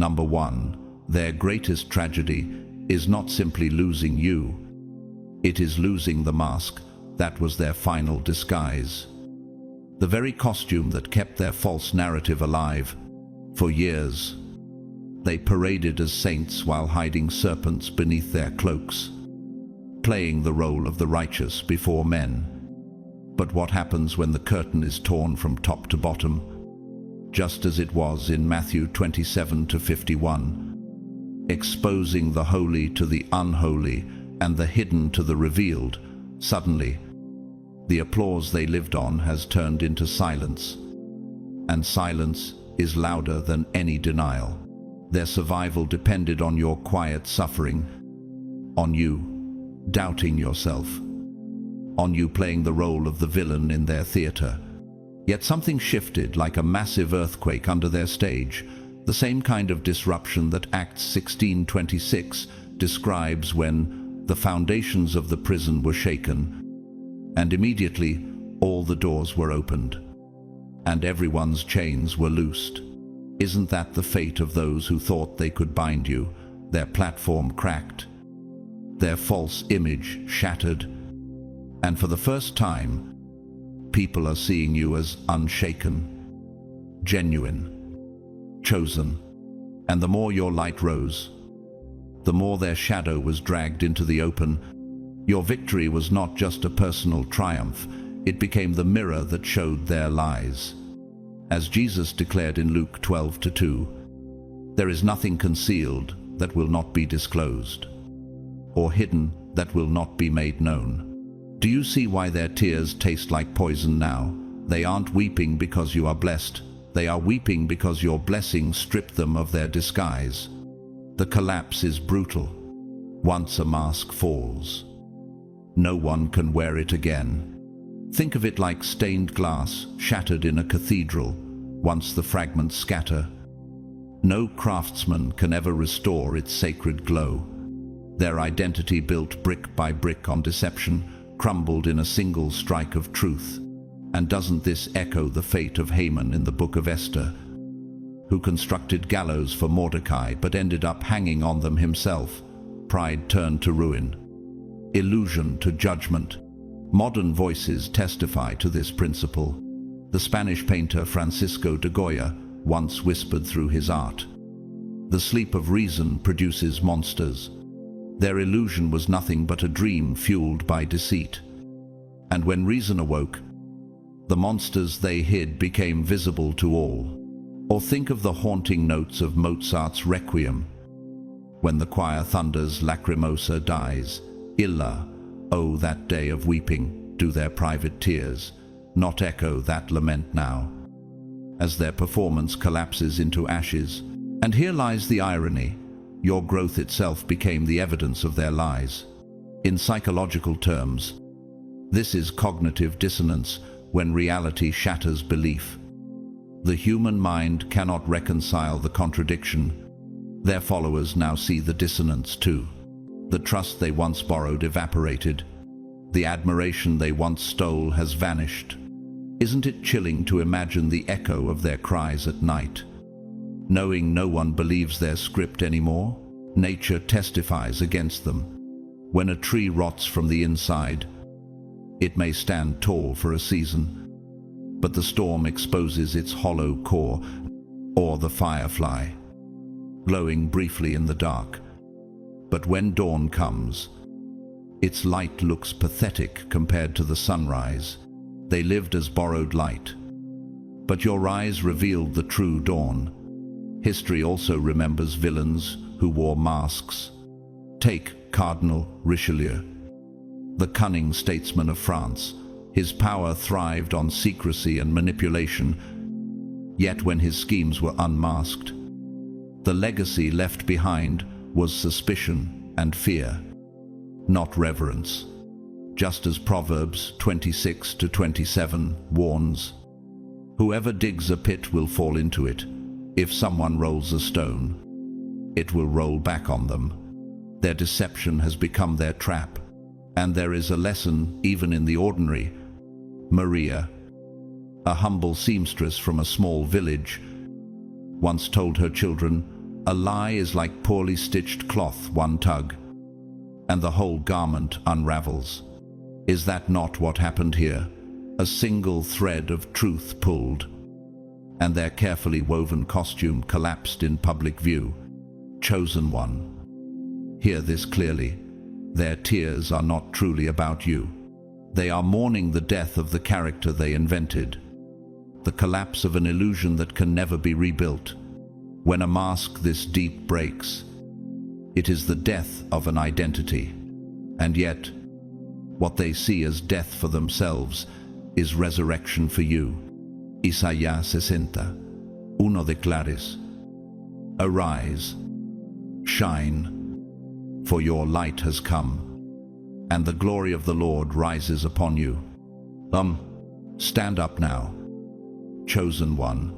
Number 1. Their greatest tragedy is not simply losing you. It is losing the mask that was their final disguise. The very costume that kept their false narrative alive for years. They paraded as saints while hiding serpents beneath their cloaks, playing the role of the righteous before men. But what happens when the curtain is torn from top to bottom? Just as it was in Matthew 27-51, exposing the holy to the unholy and the hidden to the revealed, suddenly, the applause they lived on has turned into silence. And silence is louder than any denial. Their survival depended on your quiet suffering, on you doubting yourself, on you playing the role of the villain in their theater. Yet something shifted like a massive earthquake under their stage, the same kind of disruption that Acts 16:26 describes when the foundations of the prison were shaken, and immediately all the doors were opened, and everyone's chains were loosed. Isn't that the fate of those who thought they could bind you, their platform cracked, their false image shattered, and for the first time, people are seeing you as unshaken, genuine, chosen. And the more your light rose, the more their shadow was dragged into the open. Your victory was not just a personal triumph, it became the mirror that showed their lies. As Jesus declared in Luke 12:2, "There is nothing concealed that will not be disclosed, or hidden that will not be made known." Do you see why their tears taste like poison now? They aren't weeping because you are blessed. They are weeping because your blessing stripped them of their disguise. The collapse is brutal. Once a mask falls, no one can wear it again. Think of it like stained glass shattered in a cathedral. Once the fragments scatter, no craftsman can ever restore its sacred glow. Their identity, built brick by brick on deception, crumbled in a single strike of truth. And doesn't this echo the fate of Haman in the book of Esther, who constructed gallows for Mordecai but ended up hanging on them himself? Pride turned to ruin, illusion to judgment. Modern voices testify to this principle. The Spanish painter Francisco de Goya once whispered through his art, "The sleep of reason produces monsters." Their illusion was nothing but a dream fueled by deceit. And when reason awoke, the monsters they hid became visible to all. Or think of the haunting notes of Mozart's Requiem. When the choir thunders, Lacrimosa dies, Illa, oh that day of weeping, do their private tears not echo that lament now, as their performance collapses into ashes? And here lies the irony. Your growth itself became the evidence of their lies. In psychological terms, this is cognitive dissonance, when reality shatters belief. The human mind cannot reconcile the contradiction. Their followers now see the dissonance too. The trust they once borrowed evaporated. The admiration they once stole has vanished. Isn't it chilling to imagine the echo of their cries at night, knowing no one believes their script anymore? Nature testifies against them. When a tree rots from the inside, it may stand tall for a season, but the storm exposes its hollow core. Or the firefly, glowing briefly in the dark. But when dawn comes, its light looks pathetic compared to the sunrise. They lived as borrowed light. But your eyes revealed the true dawn. History also remembers villains who wore masks. Take Cardinal Richelieu, the cunning statesman of France. His power thrived on secrecy and manipulation. Yet when his schemes were unmasked, the legacy left behind was suspicion and fear, not reverence. Just as Proverbs 26-27 warns, "Whoever digs a pit will fall into it. If someone rolls a stone, it will roll back on them." Their deception has become their trap, and there is a lesson even in the ordinary. Maria, a humble seamstress from a small village, once told her children, A lie is like poorly stitched cloth, one tug, and the whole garment unravels. Is that not what happened here? A single thread of truth pulled, and their carefully woven costume collapsed in public view. Chosen one, hear this clearly. Their tears are not truly about you. They are mourning the death of the character they invented, the collapse of an illusion that can never be rebuilt. When a mask this deep breaks, it is the death of an identity. And yet, what they see as death for themselves is resurrection for you. Isaías 60, 1 declares, "Arise, shine, for your light has come, and the glory of the Lord rises upon you." Stand up now, chosen one,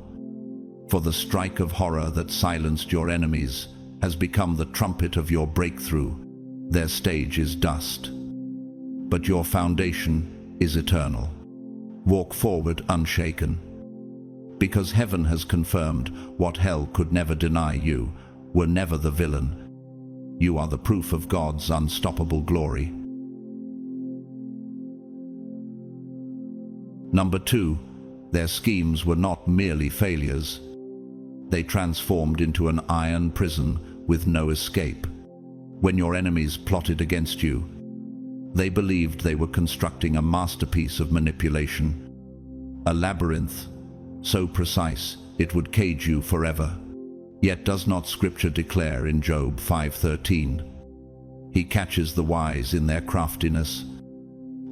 for the strike of horror that silenced your enemies has become the trumpet of your breakthrough. Their stage is dust, but your foundation is eternal. Walk forward unshaken, because heaven has confirmed what hell could never deny. You were never the villain. You are the proof of God's unstoppable glory. Number 2, their schemes were not merely failures. They transformed into an iron prison with no escape. When your enemies plotted against you, they believed they were constructing a masterpiece of manipulation, a labyrinth so precise it would cage you forever. Yet does not Scripture declare in Job 5:13, "He catches the wise in their craftiness,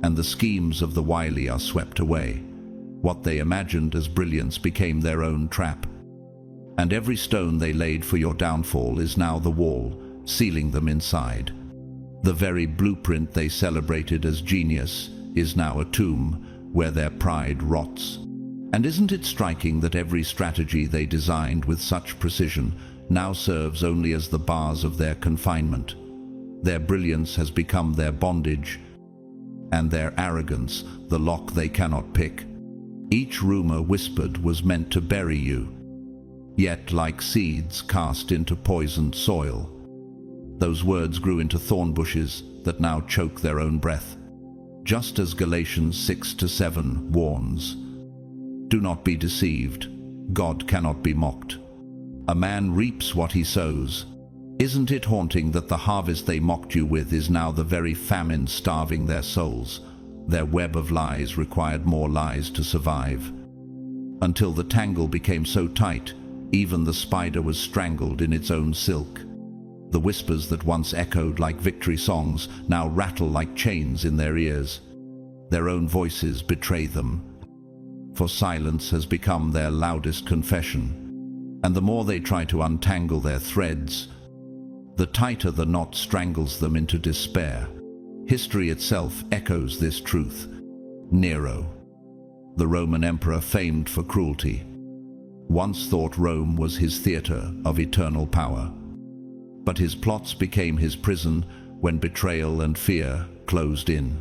and the schemes of the wily are swept away. What they imagined as brilliance became their own trap. And every stone they laid for your downfall is now the wall, sealing them inside. The very blueprint they celebrated as genius is now a tomb where their pride rots." And isn't it striking that every strategy they designed with such precision now serves only as the bars of their confinement? Their brilliance has become their bondage, and their arrogance the lock they cannot pick. Each rumor whispered was meant to bury you, yet like seeds cast into poisoned soil, those words grew into thorn bushes that now choke their own breath. Just as Galatians 6-7 warns, "Do not be deceived, God cannot be mocked. A man reaps what he sows." Isn't it haunting that the harvest they mocked you with is now the very famine starving their souls? Their web of lies required more lies to survive, until the tangle became so tight, even the spider was strangled in its own silk. The whispers that once echoed like victory songs now rattle like chains in their ears. Their own voices betray them, for silence has become their loudest confession. And the more they try to untangle their threads, the tighter the knot strangles them into despair. History itself echoes this truth. Nero, the Roman emperor famed for cruelty, once thought Rome was his theater of eternal power. But his plots became his prison when betrayal and fear closed in.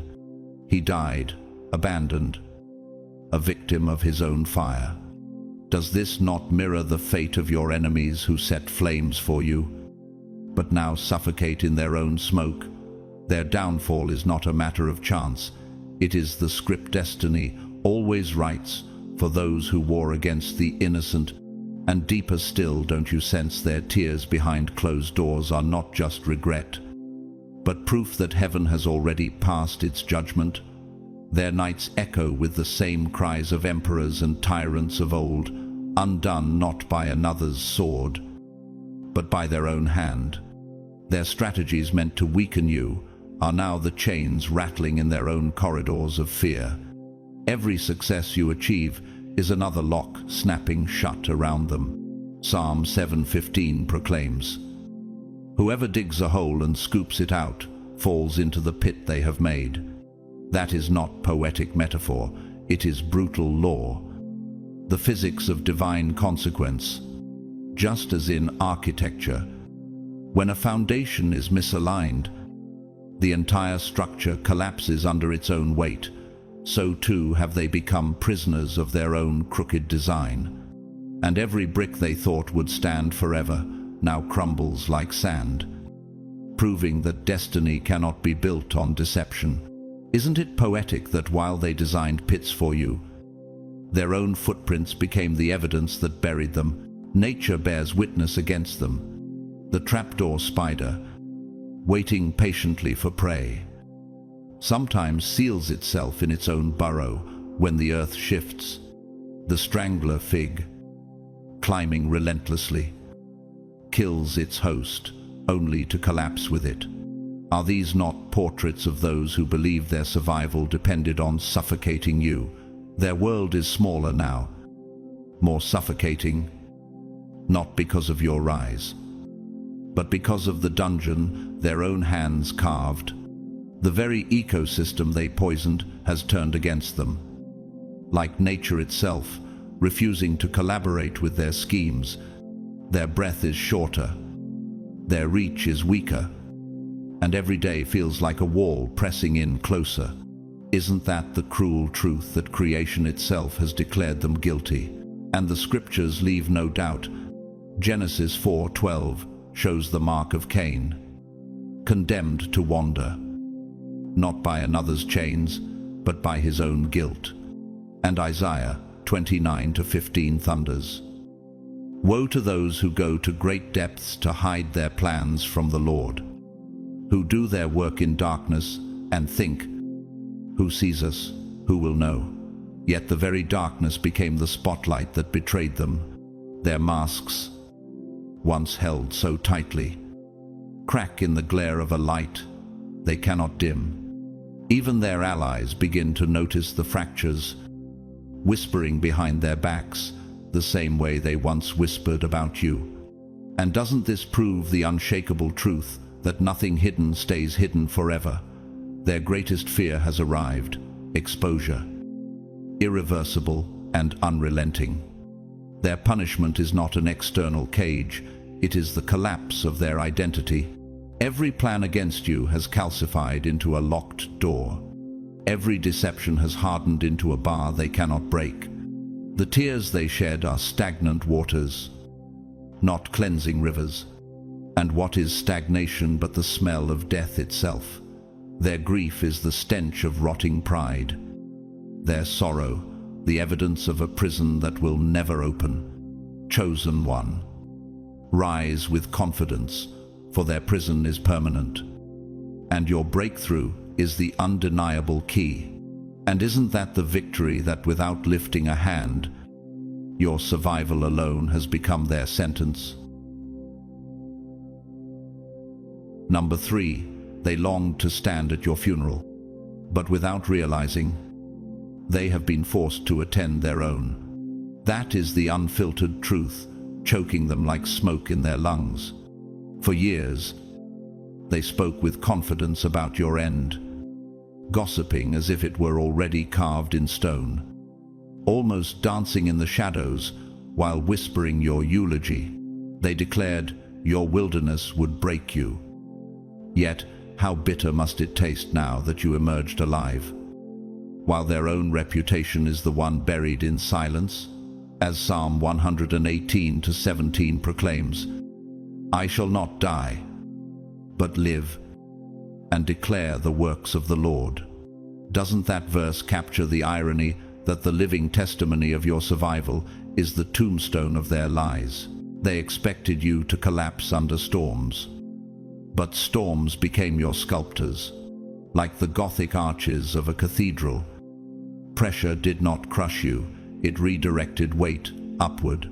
He died, abandoned, a victim of his own fire. Does this not mirror the fate of your enemies who set flames for you, but now suffocate in their own smoke? Their downfall is not a matter of chance. It is the script destiny always writes for those who war against the innocent. And deeper still, don't you sense their tears behind closed doors are not just regret, but proof that heaven has already passed its judgment? Their nights echo with the same cries of emperors and tyrants of old, undone not by another's sword, but by their own hand. Their strategies meant to weaken you are now the chains rattling in their own corridors of fear. Every success you achieve is another lock snapping shut around them. Psalm 7:15 proclaims, "Whoever digs a hole and scoops it out falls into the pit they have made." That is not poetic metaphor, it is brutal law, the physics of divine consequence. Just as in architecture, when a foundation is misaligned, the entire structure collapses under its own weight. So too have they become prisoners of their own crooked design. And every brick they thought would stand forever now crumbles like sand, proving that destiny cannot be built on deception. Isn't it poetic that while they designed pits for you, their own footprints became the evidence that buried them? Nature bears witness against them. The trapdoor spider, waiting patiently for prey, sometimes seals itself in its own burrow when the earth shifts. The strangler fig, climbing relentlessly, kills its host only to collapse with it. Are these not portraits of those who believed their survival depended on suffocating you? Their world is smaller now, more suffocating, not because of your rise, but because of the dungeon their own hands carved. The very ecosystem they poisoned has turned against them. Like nature itself, refusing to collaborate with their schemes, their breath is shorter, their reach is weaker, and every day feels like a wall pressing in closer. Isn't that the cruel truth that creation itself has declared them guilty? And the scriptures leave no doubt. Genesis 4:12 shows the mark of Cain, condemned to wander, not by another's chains, but by his own guilt. And Isaiah 29:15 thunders, "Woe to those who go to great depths to hide their plans from the Lord, who do their work in darkness and think, who sees us, who will know?" Yet the very darkness became the spotlight that betrayed them. Their masks, once held so tightly, crack in the glare of a light they cannot dim. Even their allies begin to notice the fractures, whispering behind their backs the same way they once whispered about you. And doesn't this prove the unshakable truth that nothing hidden stays hidden forever? Their greatest fear has arrived: exposure, irreversible and unrelenting. Their punishment is not an external cage, it is the collapse of their identity. Every plan against you has calcified into a locked door. Every deception has hardened into a bar they cannot break. The tears they shed are stagnant waters, not cleansing rivers. And what is stagnation but the smell of death itself? Their grief is the stench of rotting pride. Their sorrow, the evidence of a prison that will never open. Chosen one, rise with confidence, for their prison is permanent. And your breakthrough is the undeniable key. And isn't that the victory that without lifting a hand, your survival alone has become their sentence? Number 3, they longed to stand at your funeral, but without realizing, they have been forced to attend their own. That is the unfiltered truth, choking them like smoke in their lungs. For years, they spoke with confidence about your end, gossiping as if it were already carved in stone, almost dancing in the shadows while whispering your eulogy. They declared your wilderness would break you. Yet, how bitter must it taste now that you emerged alive, while their own reputation is the one buried in silence? As Psalm 118:17 proclaims, "I shall not die, but live and declare the works of the Lord." Doesn't that verse capture the irony that the living testimony of your survival is the tombstone of their lies? They expected you to collapse under storms, but storms became your sculptors. Like the Gothic arches of a cathedral, pressure did not crush you, it redirected weight upward,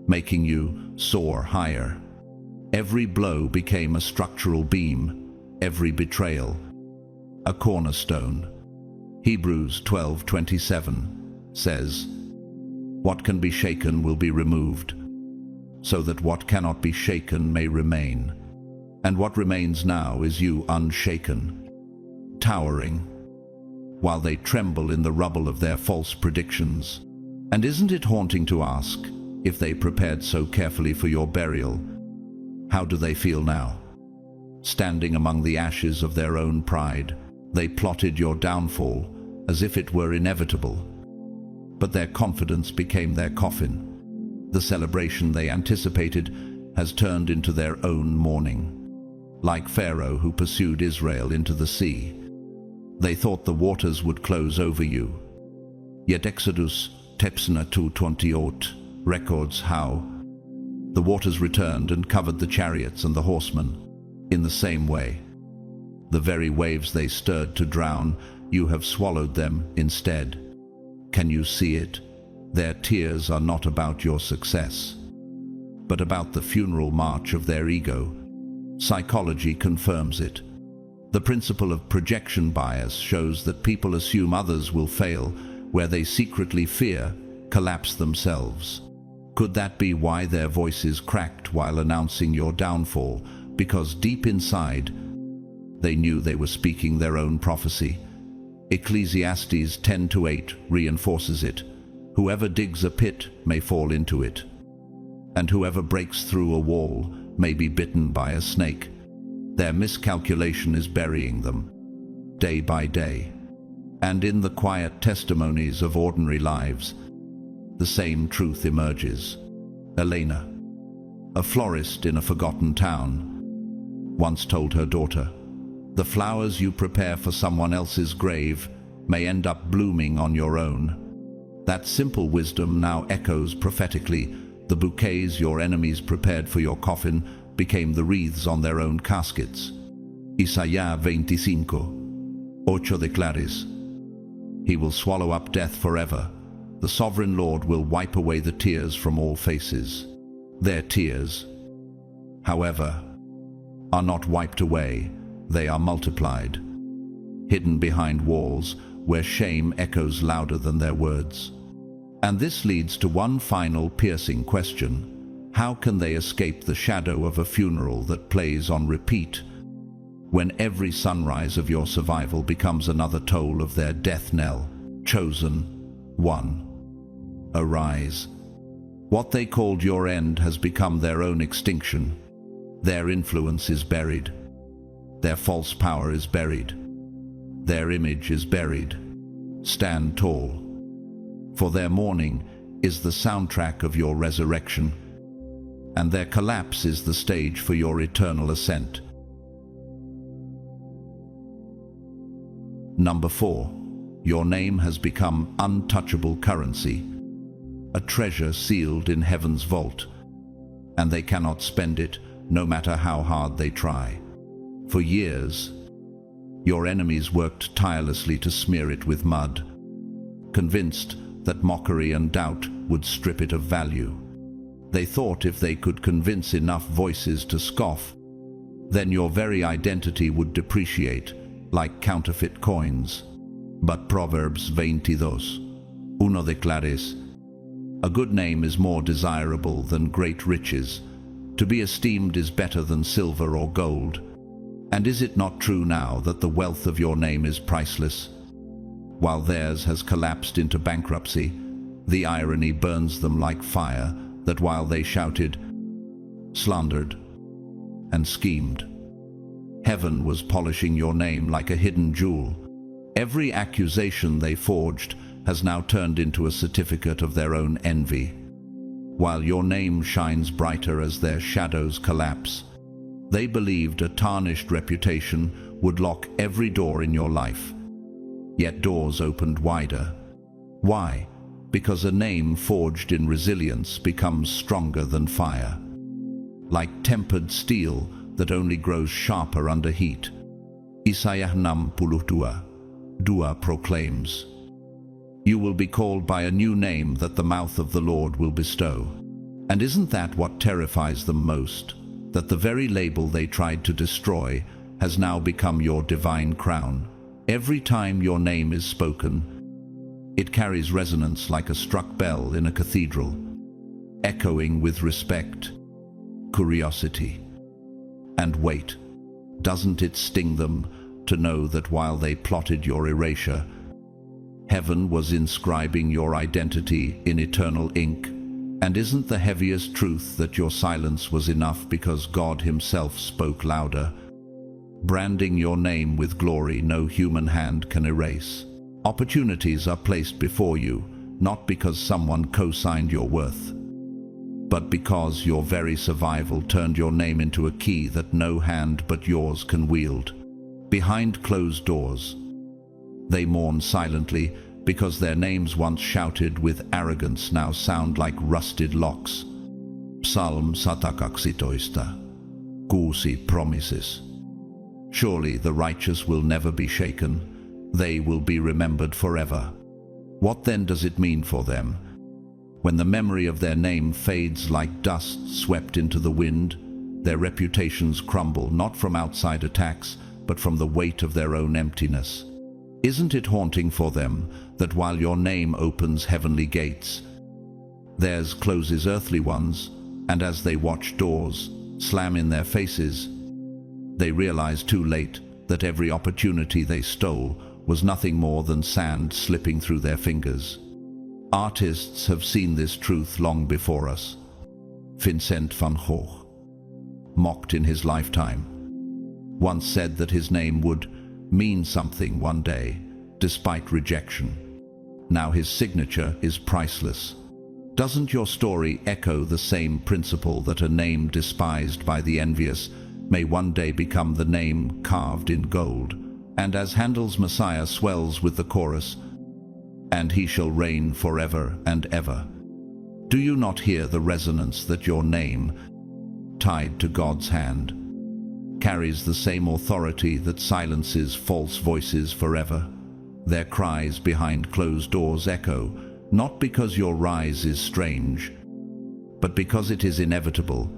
making you soar higher. Every blow became a structural beam, every betrayal a cornerstone. Hebrews 12:27 says, "What can be shaken will be removed, so that what cannot be shaken may remain." And what remains now is you unshaken, towering, while they tremble in the rubble of their false predictions. And isn't it haunting to ask, if they prepared so carefully for your burial, how do they feel now? Standing among the ashes of their own pride, they plotted your downfall as if it were inevitable. But their confidence became their coffin. The celebration they anticipated has turned into their own mourning. Like Pharaoh who pursued Israel into the sea. They thought the waters would close over you. Yet Exodus Tepsna 2:28 records how the waters returned and covered the chariots and the horsemen. In the same way, the very waves they stirred to drown, you have swallowed them instead. Can you see it? Their tears are not about your success, but about the funeral march of their ego. Psychology confirms it. The principle of projection bias shows that people assume others will fail where they secretly fear collapse themselves. Could that be why their voices cracked while announcing your downfall? Because deep inside, they knew they were speaking their own prophecy. Ecclesiastes 10:8 reinforces it. Whoever digs a pit may fall into it, and whoever breaks through a wall may be bitten by a snake. Their miscalculation is burying them, day by day. And in the quiet testimonies of ordinary lives, the same truth emerges. Elena, a florist in a forgotten town, once told her daughter, "The flowers you prepare for someone else's grave may end up blooming on your own." That simple wisdom now echoes prophetically. The bouquets your enemies prepared for your coffin became the wreaths on their own caskets. Isaías 25:8 declares, "He will swallow up death forever. The sovereign Lord will wipe away the tears from all faces." Their tears, however, are not wiped away, they are multiplied, hidden behind walls where shame echoes louder than their words. And this leads to one final piercing question. How can they escape the shadow of a funeral that plays on repeat, when every sunrise of your survival becomes another toll of their death knell? Chosen one, arise. What they called your end has become their own extinction. Their influence is buried. Their false power is buried. Their image is buried. Stand tall, for their mourning is the soundtrack of your resurrection, and their collapse is the stage for your eternal ascent. Number 4. Your name has become untouchable currency, a treasure sealed in heaven's vault, and they cannot spend it no matter how hard they try. For years, your enemies worked tirelessly to smear it with mud, convinced that mockery and doubt would strip it of value. They thought if they could convince enough voices to scoff, then your very identity would depreciate like counterfeit coins. But Proverbs 22:1 declares, "A good name is more desirable than great riches. To be esteemed is better than silver or gold." And is it not true now that the wealth of your name is priceless? While theirs has collapsed into bankruptcy, the irony burns them like fire, that while they shouted, slandered, and schemed, heaven was polishing your name like a hidden jewel. Every accusation they forged has now turned into a certificate of their own envy. While your name shines brighter as their shadows collapse, they believed a tarnished reputation would lock every door in your life. Yet doors opened wider. Why? Because a name forged in resilience becomes stronger than fire. Like tempered steel that only grows sharper under heat. Isaiah 62:2 proclaims, "You will be called by a new name that the mouth of the Lord will bestow." And isn't that what terrifies them most? That the very label they tried to destroy has now become your divine crown. Every time your name is spoken, it carries resonance like a struck bell in a cathedral, echoing with respect, curiosity, and wait. Doesn't it sting them to know that while they plotted your erasure, heaven was inscribing your identity in eternal ink? And isn't the heaviest truth that your silence was enough because God Himself spoke louder, branding your name with glory no human hand can erase? Opportunities are placed before you, not because someone co-signed your worth, but because your very survival turned your name into a key that no hand but yours can wield. Behind closed doors, they mourn silently because their names once shouted with arrogance now sound like rusted locks. Psalm 112, Kuusi promises. Surely the righteous will never be shaken. They will be remembered forever. What then does it mean for them? When the memory of their name fades like dust swept into the wind, their reputations crumble not from outside attacks, but from the weight of their own emptiness. Isn't it haunting for them that while your name opens heavenly gates, theirs closes earthly ones, and as they watch doors slam in their faces, they realize too late that every opportunity they stole was nothing more than sand slipping through their fingers? Artists have seen this truth long before us. Vincent van Gogh, mocked in his lifetime, once said that his name would mean something one day, despite rejection. Now his signature is priceless. Doesn't your story echo the same principle that a name despised by the envious may one day become the name carved in gold? And as Handel's Messiah swells with the chorus, "And he shall reign forever and ever," do you not hear the resonance that your name, tied to God's hand, carries the same authority that silences false voices forever? Their cries behind closed doors echo, not because your rise is strange, but because it is inevitable.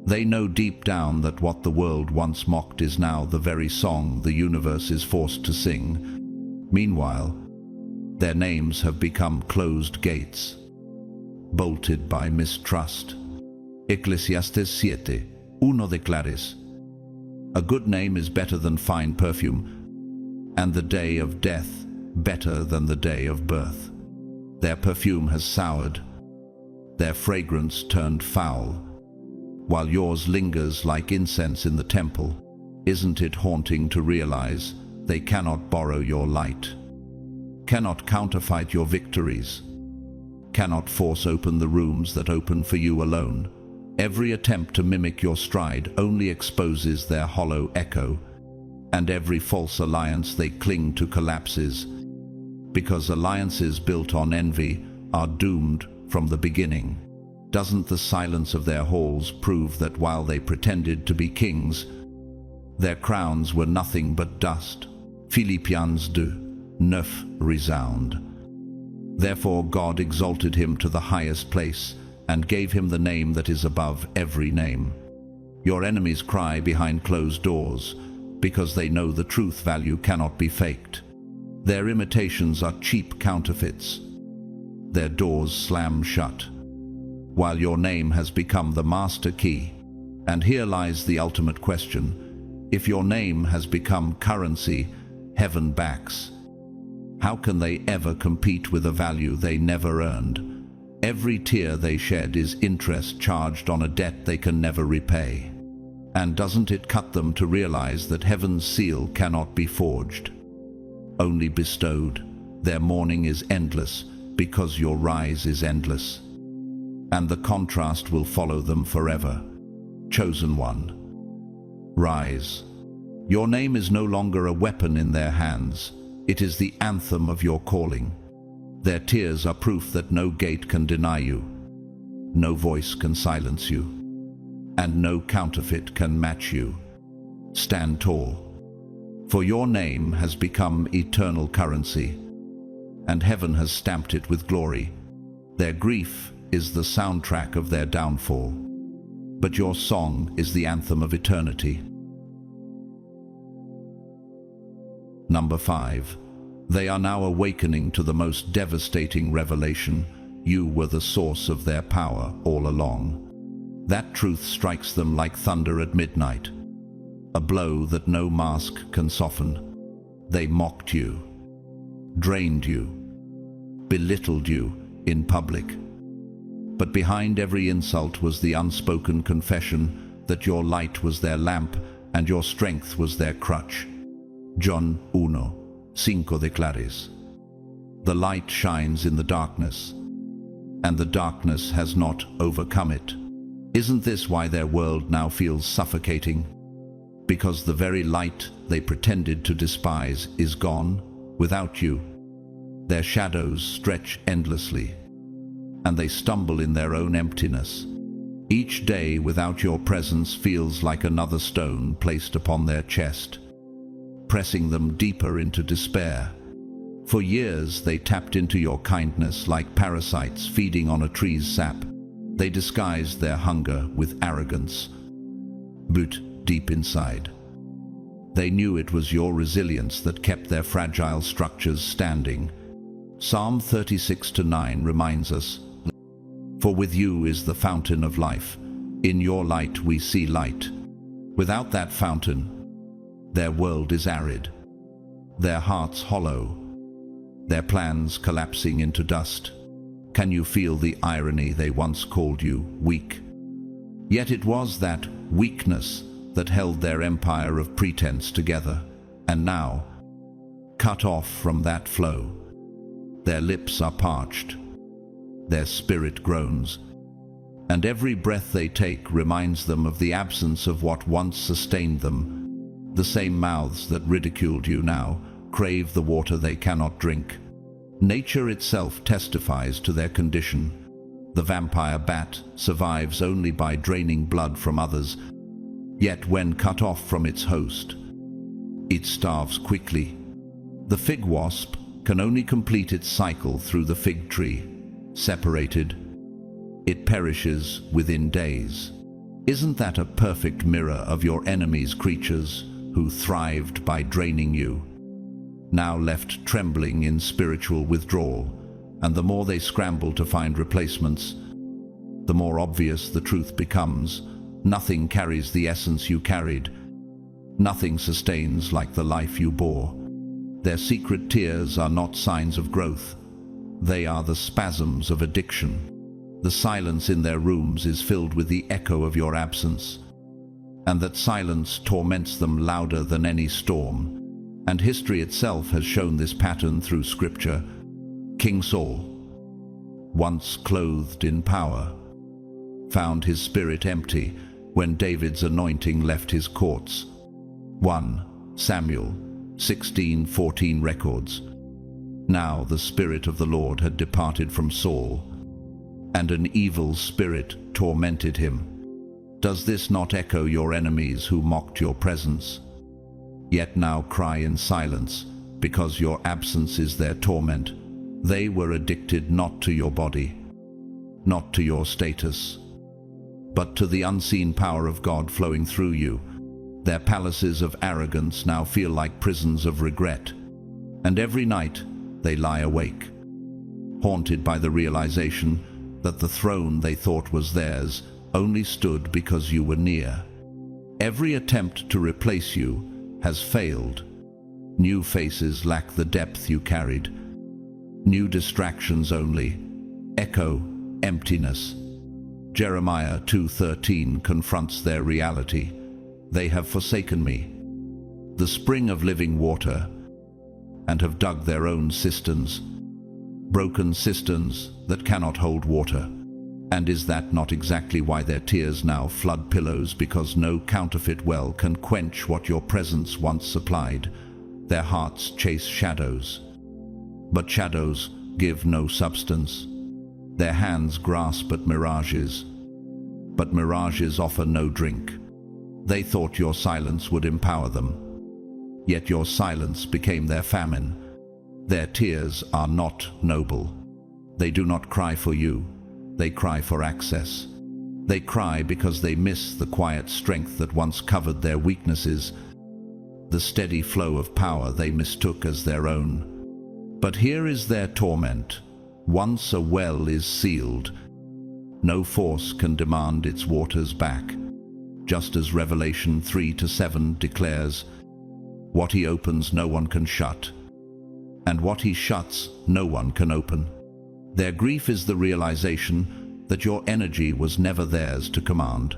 They know deep down that what the world once mocked is now the very song the universe is forced to sing. Meanwhile, their names have become closed gates, bolted by mistrust. Eclesiastes 7:1 declares, "A good name is better than fine perfume, and the day of death better than the day of birth." Their perfume has soured, their fragrance turned foul, while yours lingers like incense in the temple. Isn't it haunting to realize they cannot borrow your light, cannot counterfeit your victories, cannot force open the rooms that open for you alone? Every attempt to mimic your stride only exposes their hollow echo, and every false alliance they cling to collapses, because alliances built on envy are doomed from the beginning. Doesn't the silence of their halls prove that while they pretended to be kings, their crowns were nothing but dust? Philippians 2:9 resound. Therefore God exalted him to the highest place and gave him the name that is above every name. Your enemies cry behind closed doors because they know the truth value cannot be faked. Their imitations are cheap counterfeits. Their doors slam shut, while your name has become the master key. And here lies the ultimate question. If your name has become currency heaven backs, how can they ever compete with a value they never earned? Every tear they shed is interest charged on a debt they can never repay. And doesn't it cut them to realize that heaven's seal cannot be forged, only bestowed? Their mourning is endless because your rise is endless, and the contrast will follow them forever. Chosen one, rise. Your name is no longer a weapon in their hands. It is the anthem of your calling. Their tears are proof that no gate can deny you, no voice can silence you, and no counterfeit can match you. Stand tall, for your name has become eternal currency, and heaven has stamped it with glory. Their grief is the soundtrack of their downfall, but your song is the anthem of eternity. Number 5. They are now awakening to the most devastating revelation. You were the source of their power all along. That truth strikes them like thunder at midnight, a blow that no mask can soften. They mocked you, drained you, belittled you in public. But behind every insult was the unspoken confession that your light was their lamp and your strength was their crutch. John 1:5 declares, "The light shines in the darkness, and the darkness has not overcome it. Isn't this why their world now feels suffocating? Because the very light they pretended to despise is gone without you. Their shadows stretch endlessly, and they stumble in their own emptiness. Each day without your presence feels like another stone placed upon their chest, pressing them deeper into despair. For years they tapped into your kindness like parasites feeding on a tree's sap. They disguised their hunger with arrogance, but deep inside, they knew it was your resilience that kept their fragile structures standing. Psalm 36:9 reminds us, "For with you is the fountain of life. In your light we see light." Without that fountain, their world is arid, their hearts hollow, their plans collapsing into dust. Can you feel the irony? They once called you weak. Yet it was that weakness that held their empire of pretense together. And now, cut off from that flow, their lips are parched, their spirit groans, and every breath they take reminds them of the absence of what once sustained them. The same mouths that ridiculed you now crave the water they cannot drink. Nature itself testifies to their condition. The vampire bat survives only by draining blood from others, yet when cut off from its host, it starves quickly. The fig wasp can only complete its cycle through the fig tree. Separated, it perishes within days. Isn't that a perfect mirror of your enemy's creatures who thrived by draining you, now left trembling in spiritual withdrawal? And the more they scramble to find replacements, the more obvious the truth becomes. Nothing carries the essence you carried. Nothing sustains like the life you bore. Their secret tears are not signs of growth. They are the spasms of addiction. The silence in their rooms is filled with the echo of your absence, and that silence torments them louder than any storm. And history itself has shown this pattern through scripture. King Saul, once clothed in power, found his spirit empty when David's anointing left his courts. 1 Samuel 16:14 records. Now the Spirit of the Lord had departed from Saul, and an evil spirit tormented him. Does this not echo your enemies who mocked your presence? Yet now cry in silence, because your absence is their torment. They were addicted not to your body, not to your status, but to the unseen power of God flowing through you. Their palaces of arrogance now feel like prisons of regret, and every night they lie awake, haunted by the realization that the throne they thought was theirs only stood because you were near. Every attempt to replace you has failed. New faces lack the depth you carried. New distractions only echo emptiness. Jeremiah 2:13 confronts their reality. They have forsaken me, the spring of living water, and have dug their own cisterns, broken cisterns that cannot hold water. And is that not exactly why their tears now flood pillows? Because no counterfeit well can quench what your presence once supplied. Their hearts chase shadows, but shadows give no substance. Their hands grasp at mirages, but mirages offer no drink. They thought your silence would empower them, yet your silence became their famine. Their tears are not noble. They do not cry for you. They cry for access. They cry because they miss the quiet strength that once covered their weaknesses, the steady flow of power they mistook as their own. But here is their torment. Once a well is sealed, no force can demand its waters back. Just as Revelation 3:7 declares, what he opens no one can shut, and what he shuts no one can open. Their grief is the realization that your energy was never theirs to command,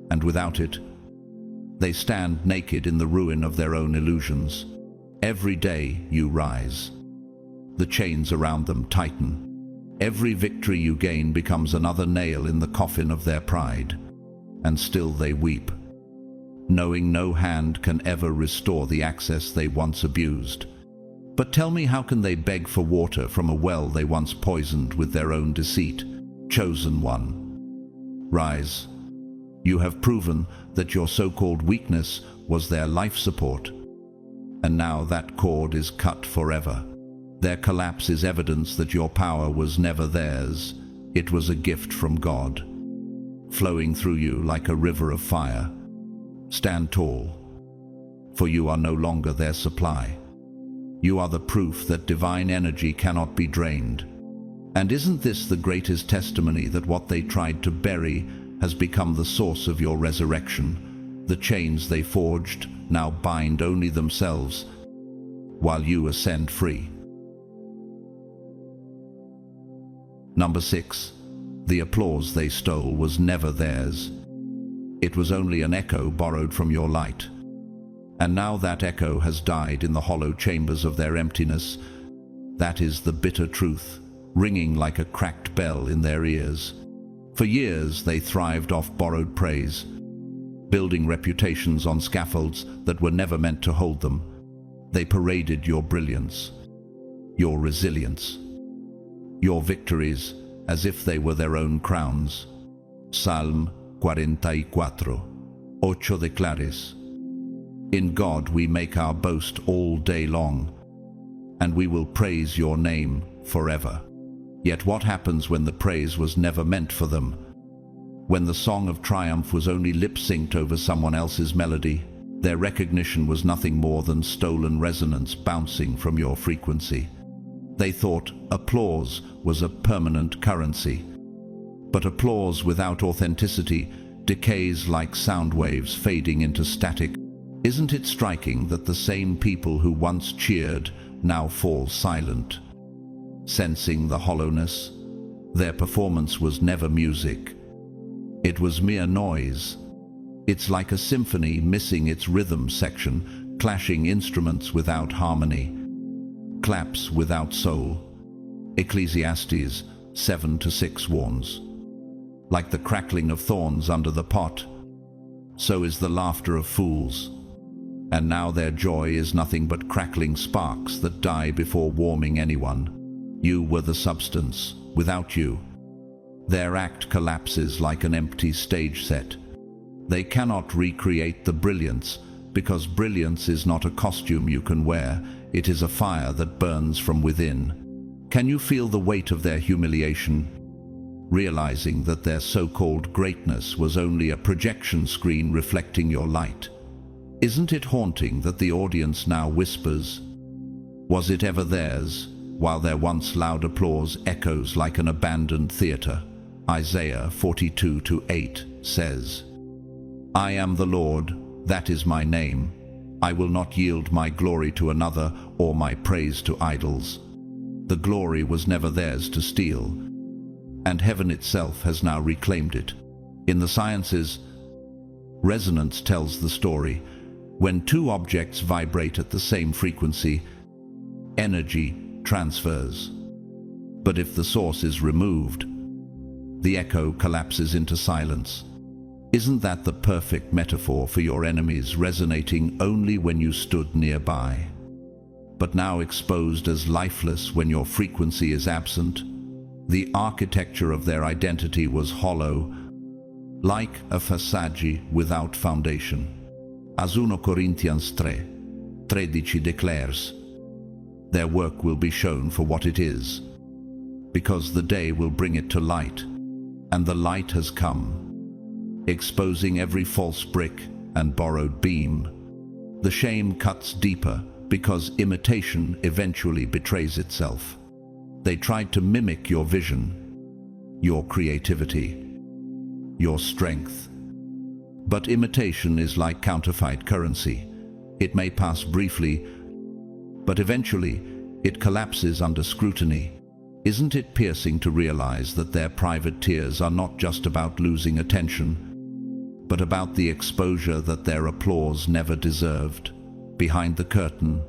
and without it, they stand naked in the ruin of their own illusions. Every day you rise. The chains around them tighten, Every victory you gain becomes another nail in the coffin of their pride, and still they weep, knowing no hand can ever restore the access they once abused. But tell me, how can they beg for water from a well they once poisoned with their own deceit? Chosen one, rise. You have proven that your so-called weakness was their life support, and now that cord is cut forever. Their collapse is evidence that your power was never theirs. It was a gift from God, flowing through you like a river of fire. Stand tall, for you are no longer their supply. You are the proof that divine energy cannot be drained. And isn't this the greatest testimony that what they tried to bury has become the source of your resurrection? The chains they forged now bind only themselves, while you ascend free. Number 6. The applause they stole was never theirs. It was only an echo borrowed from your light. And now that echo has died in the hollow chambers of their emptiness. That is the bitter truth, ringing like a cracked bell in their ears. For years they thrived off borrowed praise, building reputations on scaffolds that were never meant to hold them. They paraded your brilliance, your resilience, your victories as if they were their own crowns. Psalm 44, 8 declares, "In God we make our boast all day long, and we will praise your name forever." Yet what happens when the praise was never meant for them? When the song of triumph was only lip-synced over someone else's melody, their recognition was nothing more than stolen resonance bouncing from your frequency. They thought applause was a permanent currency. But applause without authenticity decays like sound waves fading into static. Isn't it striking that the same people who once cheered now fall silent? Sensing the hollowness, their performance was never music. It was mere noise. It's like a symphony missing its rhythm section, clashing instruments without harmony, claps without soul. Ecclesiastes 7:6 warns. Like the crackling of thorns under the pot, so is the laughter of fools. And now their joy is nothing but crackling sparks that die before warming anyone. You were the substance. Without you, their act collapses like an empty stage set. They cannot recreate the brilliance, because brilliance is not a costume you can wear. It is a fire that burns from within. Can you feel the weight of their humiliation, realizing that their so-called greatness was only a projection screen reflecting your light? Isn't it haunting that the audience now whispers, "Was it ever theirs?" while their once loud applause echoes like an abandoned theater? Isaiah 42:8 says, "I am the Lord, that is my name. I will not yield my glory to another or my praise to idols." The glory was never theirs to steal, and heaven itself has now reclaimed it. In the sciences, resonance tells the story. When two objects vibrate at the same frequency, energy transfers. But if the source is removed, the echo collapses into silence. Isn't that the perfect metaphor for your enemies resonating only when you stood nearby, but now exposed as lifeless when your frequency is absent? The architecture of their identity was hollow, like a facade without foundation. As 1 Corinthians 3:13 declares, their work will be shown for what it is, because the day will bring it to light, and the light has come, exposing every false brick and borrowed beam. The shame cuts deeper because imitation eventually betrays itself. They tried to mimic your vision, your creativity, your strength. But imitation is like counterfeit currency. It may pass briefly, but eventually it collapses under scrutiny. Isn't it piercing to realize that their private tears are not just about losing attention, but about the exposure that their applause never deserved? Behind the curtain,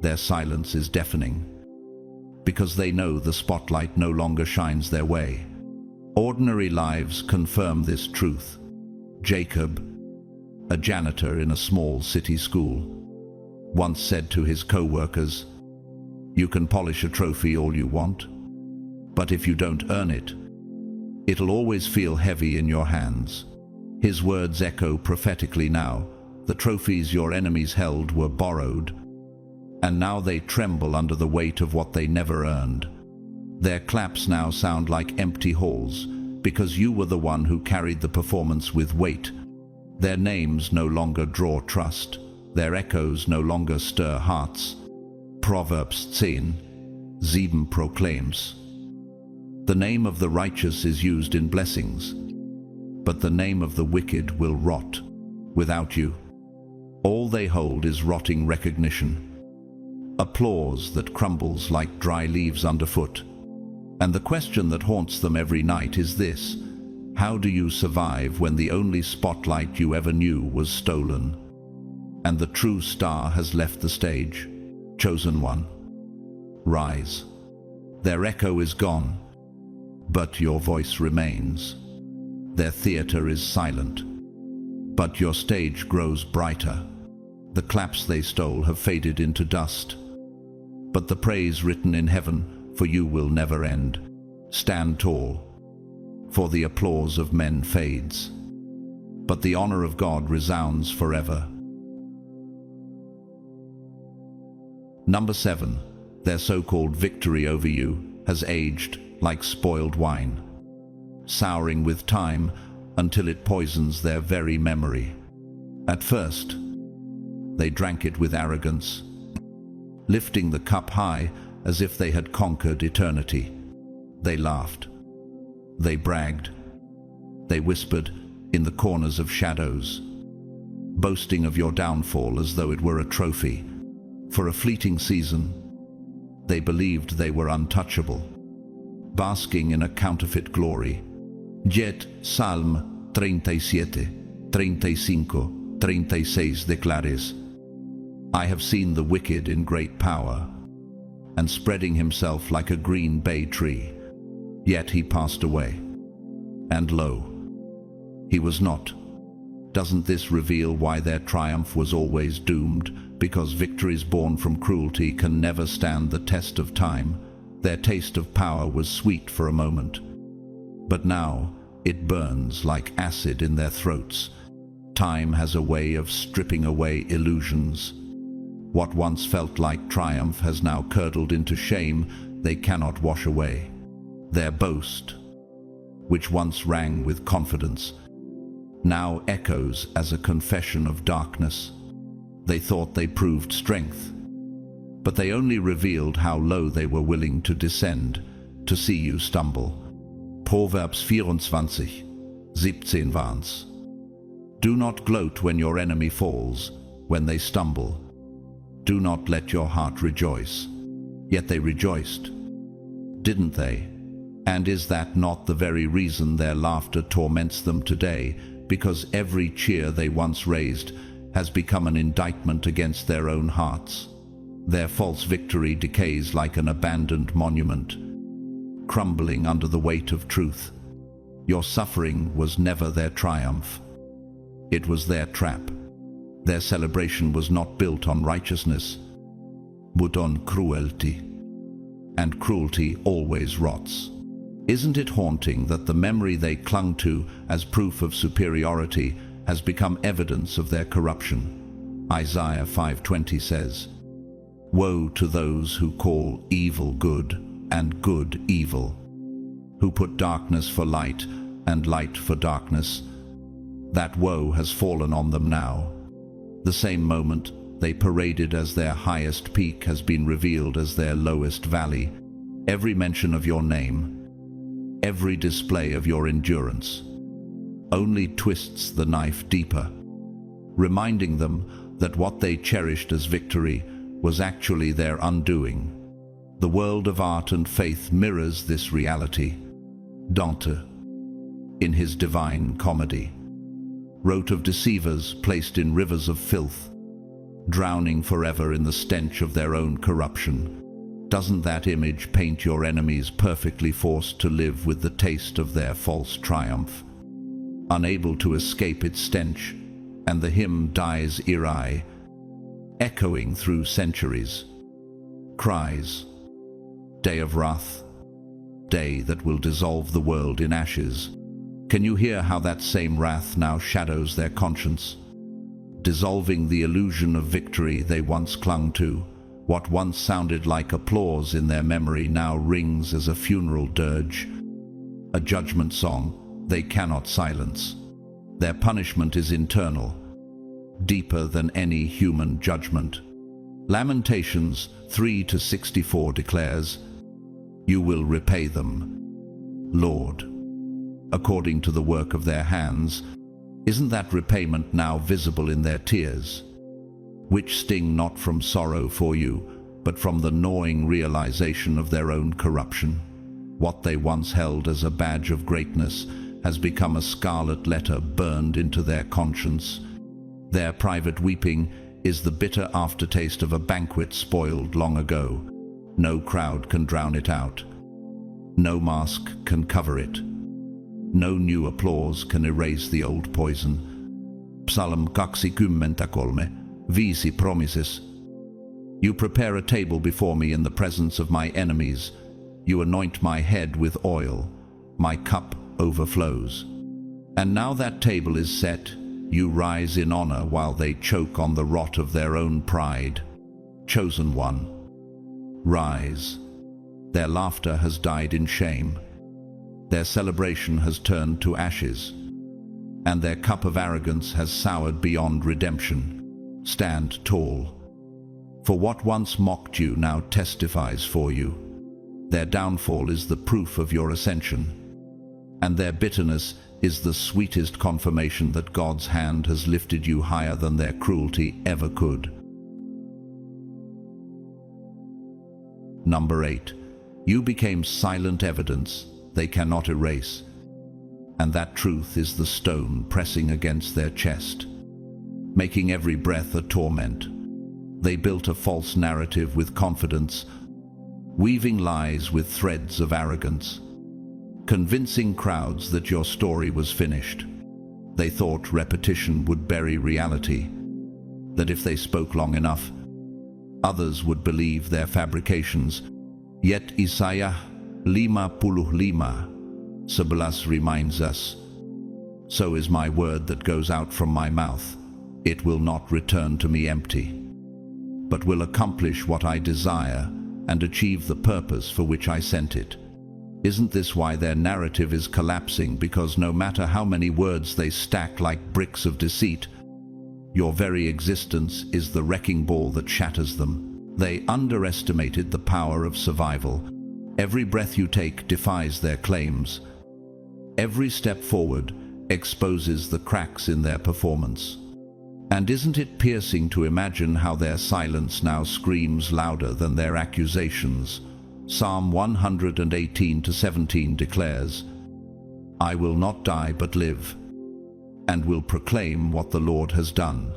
their silence is deafening. because they know the spotlight no longer shines their way. Ordinary lives confirm this truth. Jacob, a janitor in a small city school, once said to his co-workers, "You can polish a trophy all you want, but if you don't earn it, it'll always feel heavy in your hands." His words echo prophetically now. The trophies your enemies held were borrowed, and now they tremble under the weight of what they never earned. Their claps now sound like empty halls, because you were the one who carried the performance with weight. Their names no longer draw trust. Their echoes no longer stir hearts. Proverbs 10:7 proclaims, "The name of the righteous is used in blessings, but the name of the wicked will rot." Without you, all they hold is rotting recognition, applause that crumbles like dry leaves underfoot. And the question that haunts them every night is this: how do you survive when the only spotlight you ever knew was stolen, and the true star has left the stage? Chosen one, rise. Their echo is gone, but your voice remains. Their theater is silent, but your stage grows brighter. The claps they stole have faded into dust, but the praise written in heaven for you will never end. Stand tall, for the applause of men fades, but the honor of God resounds forever. Number 7. Their so-called victory over you has aged like spoiled wine, souring with time until it poisons their very memory. At first, they drank it with arrogance, lifting the cup high as if they had conquered eternity. They laughed. They bragged. They whispered in the corners of shadows, boasting of your downfall as though it were a trophy. For a fleeting season, they believed they were untouchable, basking in a counterfeit glory. Yet Psalm 37, 35, 36 declares, "I have seen the wicked in great power, and spreading himself like a green bay tree. Yet he passed away, and lo, he was not." Doesn't this reveal why their triumph was always doomed? Because victories born from cruelty can never stand the test of time. Their taste of power was sweet for a moment, but now it burns like acid in their throats. Time has a way of stripping away illusions. What once felt like triumph has now curdled into shame they cannot wash away. Their boast, which once rang with confidence, now echoes as a confession of darkness. They thought they proved strength, but they only revealed how low they were willing to descend to see you stumble. Proverbs 24:17 warns, "Do not gloat when your enemy falls, when they stumble. Do not let your heart rejoice." Yet they rejoiced, didn't they? And is that not the very reason their laughter torments them today? Because every cheer they once raised has become an indictment against their own hearts. Their false victory decays like an abandoned monument, crumbling under the weight of truth. Your suffering was never their triumph. It was their trap. Their celebration was not built on righteousness, but on cruelty. And cruelty always rots. Isn't it haunting that the memory they clung to as proof of superiority has become evidence of their corruption? Isaiah 5:20 says, "Woe to those who call evil good and good evil, who put darkness for light and light for darkness." That woe has fallen on them now. The same moment they paraded as their highest peak has been revealed as their lowest valley. Every mention of your name, every display of your endurance, only twists the knife deeper, reminding them that what they cherished as victory was actually their undoing. The world of art and faith mirrors this reality. Dante, in his Divine Comedy, wrote of deceivers placed in rivers of filth, drowning forever in the stench of their own corruption. Doesn't that image paint your enemies perfectly, forced to live with the taste of their false triumph, unable to escape its stench, and the hymn Dies Irae, echoing through centuries, cries, "Day of wrath, day that will dissolve the world in ashes." Can you hear how that same wrath now shadows their conscience, dissolving the illusion of victory they once clung to? What once sounded like applause in their memory now rings as a funeral dirge, a judgment song they cannot silence. Their punishment is internal, deeper than any human judgment. Lamentations 3:64 declares, "You will repay them, Lord, according to the work of their hands." Isn't that repayment now visible in their tears, which sting not from sorrow for you, but from the gnawing realization of their own corruption? What they once held as a badge of greatness has become a scarlet letter burned into their conscience. Their private weeping is the bitter aftertaste of a banquet spoiled long ago. No crowd can drown it out. No mask can cover it. No new applause can erase the old poison. Psalm 23, 5 promises, "You prepare a table before me in the presence of my enemies. You anoint my head with oil. My cup overflows." And now that table is set, you rise in honor while they choke on the rot of their own pride. Chosen one, rise. Their laughter has died in shame. Their celebration has turned to ashes, and their cup of arrogance has soured beyond redemption. Stand tall, for what once mocked you now testifies for you. Their downfall is the proof of your ascension, and their bitterness is the sweetest confirmation that God's hand has lifted you higher than their cruelty ever could. Number 8. You became silent evidence they cannot erase, and that truth is the stone pressing against their chest, making every breath a torment. They built a false narrative with confidence, weaving lies with threads of arrogance, convincing crowds that your story was finished. They thought repetition would bury reality, that if they spoke long enough, others would believe their fabrications. Yet Isaiah 55:11 reminds us, "So is my word that goes out from my mouth. It will not return to me empty, but will accomplish what I desire and achieve the purpose for which I sent it." Isn't this why their narrative is collapsing? Because no matter how many words they stack like bricks of deceit, your very existence is the wrecking ball that shatters them. They underestimated the power of survival. Every breath you take defies their claims. Every step forward exposes the cracks in their performance. And isn't it piercing to imagine how their silence now screams louder than their accusations? Psalm 118:17 declares, "I will not die but live, and will proclaim what the Lord has done."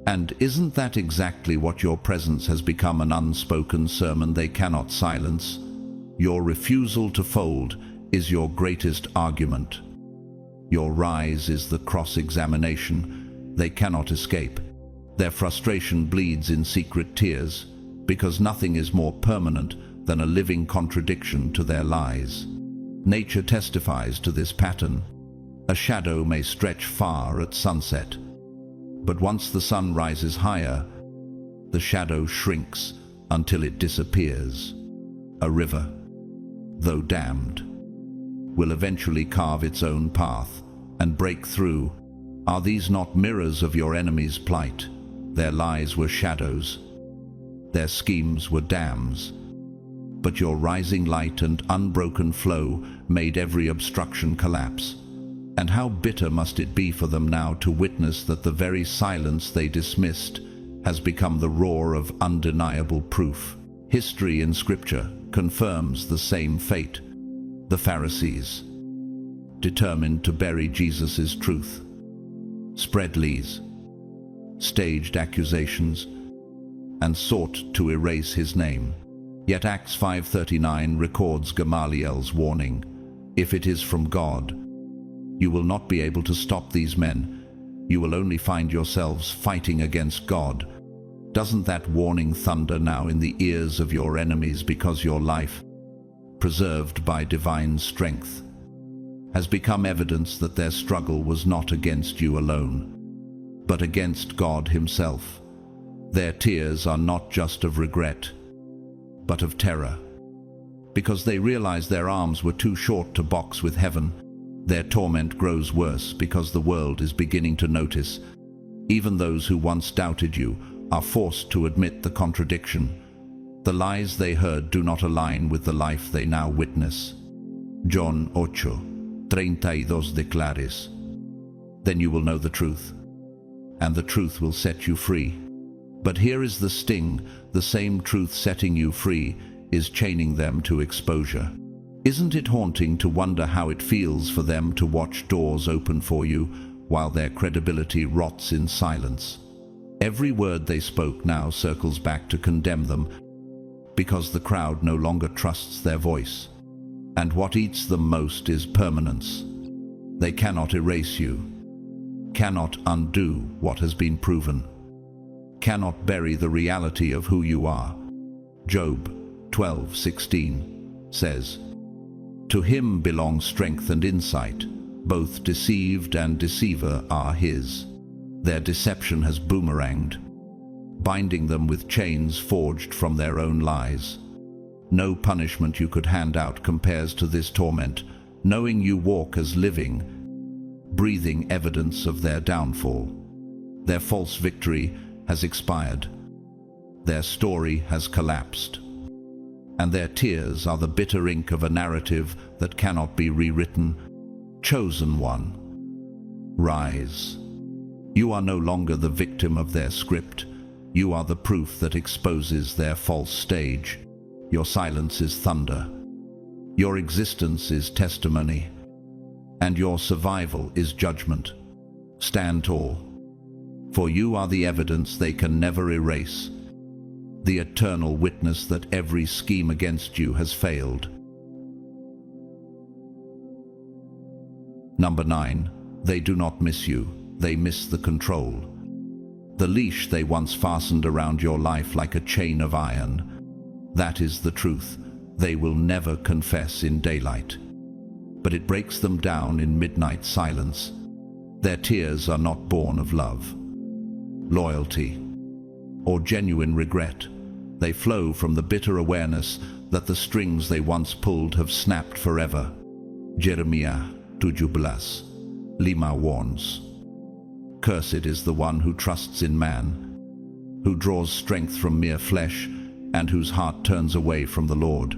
And isn't that exactly what your presence has become? An unspoken sermon they cannot silence. Your refusal to fold is your greatest argument. Your rise is the cross-examination they cannot escape. Their frustration bleeds in secret tears, because nothing is more permanent than a living contradiction to their lies. Nature testifies to this pattern. A shadow may stretch far at sunset, but once the sun rises higher, the shadow shrinks until it disappears. A river, though dammed, will eventually carve its own path and break through. Are these not mirrors of your enemy's plight? Their lies were shadows, their schemes were dams, but your rising light and unbroken flow made every obstruction collapse. And how bitter must it be for them now to witness that the very silence they dismissed has become the roar of undeniable proof. History in Scripture confirms the same fate. The Pharisees, determined to bury Jesus' truth, spread lies, staged accusations, and sought to erase his name. Yet Acts 5:39 records Gamaliel's warning. If it is from God, you will not be able to stop these men. You will only find yourselves fighting against God. Doesn't that warning thunder now in the ears of your enemies, because your life, preserved by divine strength, has become evidence that their struggle was not against you alone, but against God Himself? Their tears are not just of regret, but of terror, because they realize their arms were too short to box with heaven. Their torment grows worse because the world is beginning to notice. Even those who once doubted you are forced to admit the contradiction. The lies they heard do not align with the life they now witness. John 8:32 declares, "Then you will know the truth, and the truth will set you free." But here is the sting: the same truth setting you free is chaining them to exposure. Isn't it haunting to wonder how it feels for them to watch doors open for you while their credibility rots in silence? Every word they spoke now circles back to condemn them, because the crowd no longer trusts their voice. And what eats them most is permanence. They cannot erase you, cannot undo what has been proven, cannot bury the reality of who you are. Job 12:16 says, "To Him belong strength and insight. Both deceived and deceiver are His." Their deception has boomeranged, binding them with chains forged from their own lies. No punishment you could hand out compares to this torment, knowing you walk as living, breathing evidence of their downfall. Their false victory has expired. Their story has collapsed. And their tears are the bitter ink of a narrative that cannot be rewritten. Chosen one, rise. You are no longer the victim of their script. You are the proof that exposes their false stage. Your silence is thunder. Your existence is testimony. And your survival is judgment. Stand tall, for you are the evidence they can never erase, the eternal witness that every scheme against you has failed. Number 9, they do not miss you, they miss the control. The leash they once fastened around your life like a chain of iron. That is the truth they will never confess in daylight, but it breaks them down in midnight silence. Their tears are not born of love, loyalty, or genuine regret. They flow from the bitter awareness that the strings they once pulled have snapped forever. Jeremiah 17:5 warns, "Cursed is the one who trusts in man, who draws strength from mere flesh, and whose heart turns away from the Lord."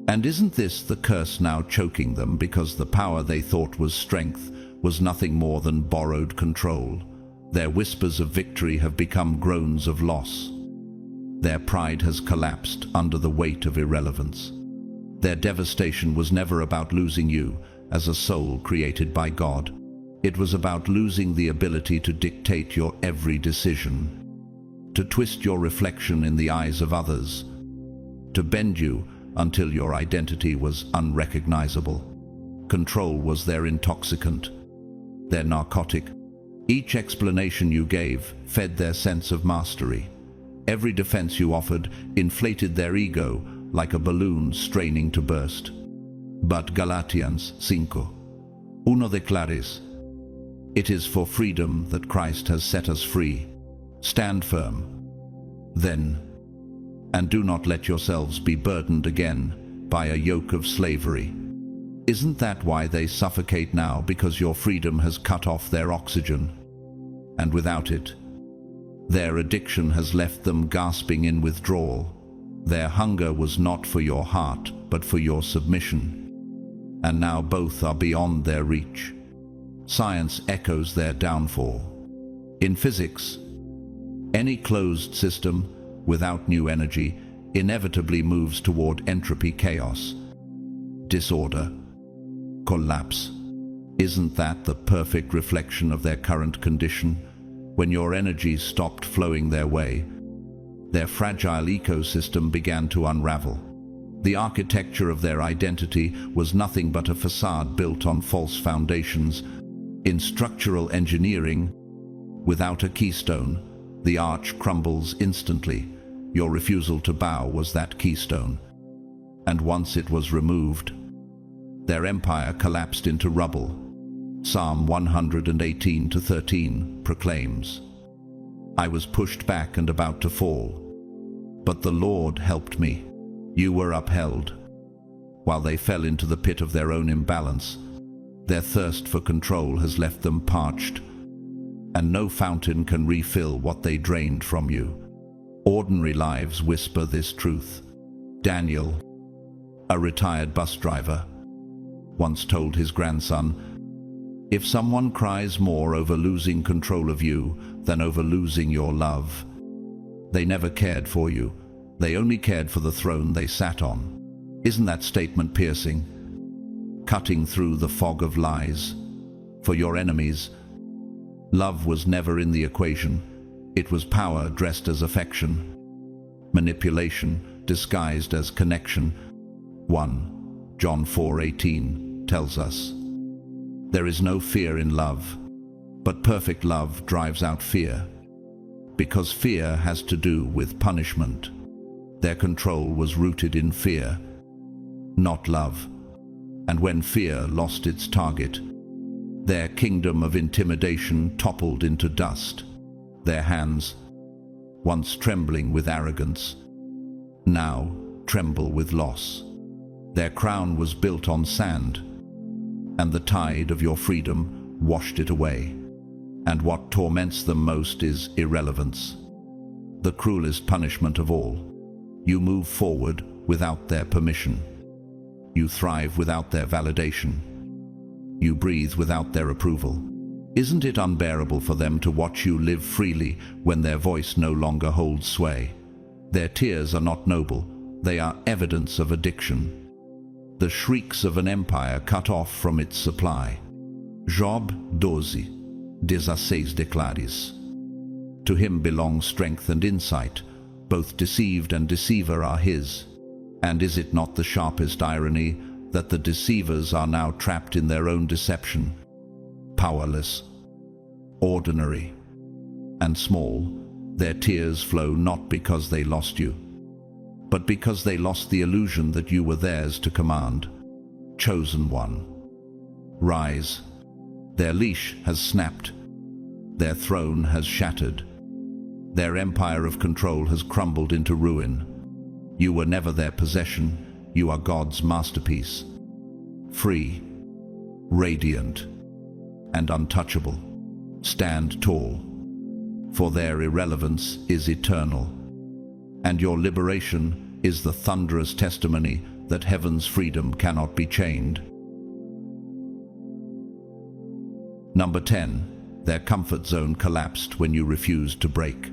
And isn't this the curse now choking them, because the power they thought was strength was nothing more than borrowed control? Their whispers of victory have become groans of loss. Their pride has collapsed under the weight of irrelevance. Their devastation was never about losing you as a soul created by God. It was about losing the ability to dictate your every decision, to twist your reflection in the eyes of others, to bend you until your identity was unrecognizable. Control was their intoxicant, their narcotic. Each explanation you gave fed their sense of mastery. Every defense you offered inflated their ego like a balloon straining to burst. But Galatians 5:1 declares, "It is for freedom that Christ has set us free. Stand firm, then, and do not let yourselves be burdened again by a yoke of slavery." Isn't that why they suffocate now? Because your freedom has cut off their oxygen, and without it, their addiction has left them gasping in withdrawal. Their hunger was not for your heart, but for your submission, and now both are beyond their reach. Science echoes their downfall. In physics, any closed system without new energy inevitably moves toward entropy, chaos, disorder, collapse. Isn't that the perfect reflection of their current condition? When your energies stopped flowing their way, Their fragile ecosystem began to unravel. The architecture of their identity was nothing but a facade built on false foundations. In structural engineering, without a keystone, the arch crumbles instantly. Your refusal to bow was that keystone. And once it was removed, their empire collapsed into rubble. Psalm 118:13 proclaims, "I was pushed back and about to fall, but the Lord helped me. You were upheld." While they fell into the pit of their own imbalance, their thirst for control has left them parched, and no fountain can refill what they drained from you. Ordinary lives whisper this truth. Daniel, a retired bus driver, once told his grandson, "If someone cries more over losing control of you than over losing your love, they never cared for you. They only cared for the throne they sat on." Isn't that statement piercing? Cutting through the fog of lies. For your enemies, love was never in the equation. It was power dressed as affection, manipulation disguised as connection. 1 John 4:18 tells us, "There is no fear in love, but perfect love drives out fear," because fear has to do with punishment. Their control was rooted in fear, not love. And when fear lost its target, their kingdom of intimidation toppled into dust. Their hands, once trembling with arrogance, now tremble with loss. Their crown was built on sand, and the tide of your freedom washed it away. And what torments them most is irrelevance, the cruelest punishment of all. You move forward without their permission. You thrive without their validation. You breathe without their approval. Isn't it unbearable for them to watch you live freely when their voice no longer holds sway? Their tears are not noble, they are evidence of addiction. The shrieks of an empire cut off from its supply. Job 12:16 declares, "To him belong strength and insight, both deceived and deceiver are his." And is it not the sharpest irony that the deceivers are now trapped in their own deception? Powerless, ordinary, and small, their tears flow not because they lost you, but because they lost the illusion that you were theirs to command. Chosen one, rise. Their leash has snapped. Their throne has shattered. Their empire of control has crumbled into ruin. You were never their possession. You are God's masterpiece. Free, radiant, and untouchable. Stand tall, for their irrelevance is eternal, and your liberation is the thunderous testimony that heaven's freedom cannot be chained. Number 10. Their comfort zone collapsed when you refused to break.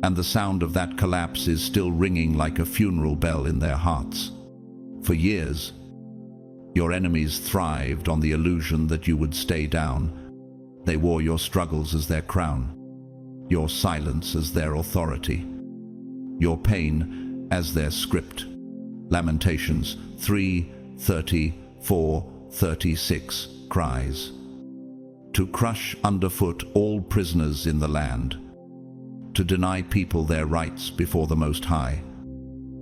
And the sound of that collapse is still ringing like a funeral bell in their hearts. For years, your enemies thrived on the illusion that you would stay down. They wore your struggles as their crown, your silence as their authority, your pain as their script. Lamentations 3:34-36 cries, "To crush underfoot all prisoners in the land, to deny people their rights before the Most High,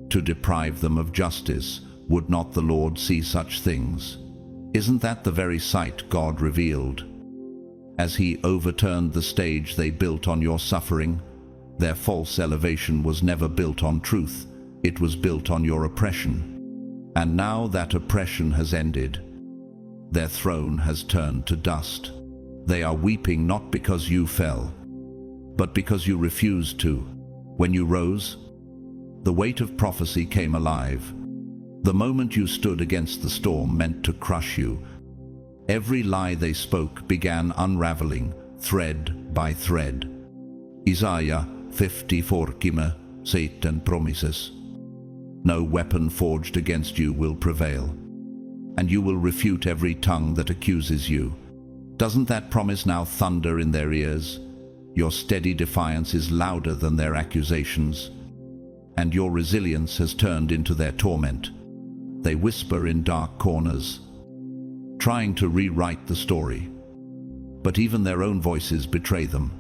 to deprive them of justice. Would not the Lord see such things?" Isn't that the very sight God revealed as he overturned the stage they built on your suffering? Their false elevation was never built on truth, it was built on your oppression. And now that oppression has ended, their throne has turned to dust. They are weeping not because you fell, but because you refused to. When you rose, the weight of prophecy came alive. The moment you stood against the storm meant to crush you. Every lie they spoke began unraveling, thread by thread. Isaiah 54:7 promises, "No weapon forged against you will prevail, and you will refute every tongue that accuses you." Doesn't that promise now thunder in their ears? Your steady defiance is louder than their accusations. and your resilience has turned into their torment. They whisper in dark corners, trying to rewrite the story. But even their own voices betray them.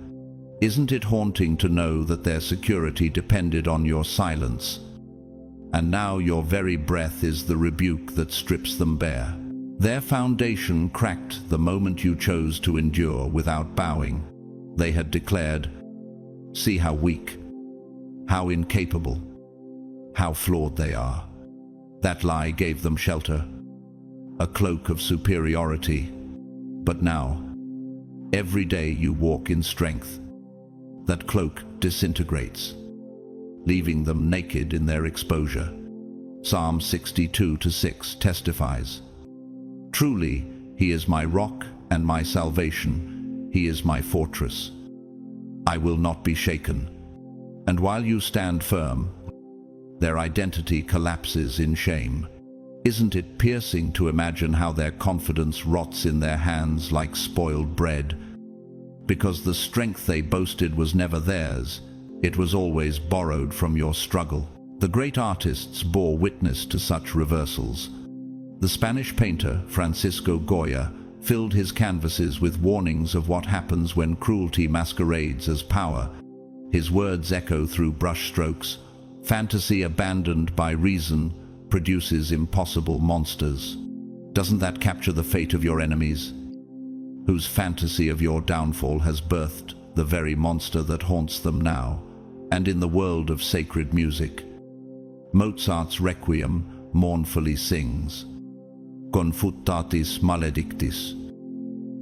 Isn't it haunting to know that their security depended on your silence? And now your very breath is the rebuke that strips them bare. Their foundation cracked the moment you chose to endure without bowing. They had declared, "See how weak, how incapable, how flawed they are." That lie gave them shelter, a cloak of superiority. But now, every day you walk in strength, that cloak disintegrates, leaving them naked in their exposure. Psalm 62:6 testifies, "Truly, he is my rock and my salvation. He is my fortress. I will not be shaken." And while you stand firm, their identity collapses in shame. Isn't it piercing to imagine how their confidence rots in their hands like spoiled bread? Because the strength they boasted was never theirs, it was always borrowed from your struggle. The great artists bore witness to such reversals. The Spanish painter Francisco Goya filled his canvases with warnings of what happens when cruelty masquerades as power. His words echo through brushstrokes. Fantasy abandoned by reason produces impossible monsters. Doesn't that capture the fate of your enemies, whose fantasy of your downfall has birthed the very monster that haunts them now? And in the world of sacred music, Mozart's Requiem mournfully sings, "Confutatis maledictis,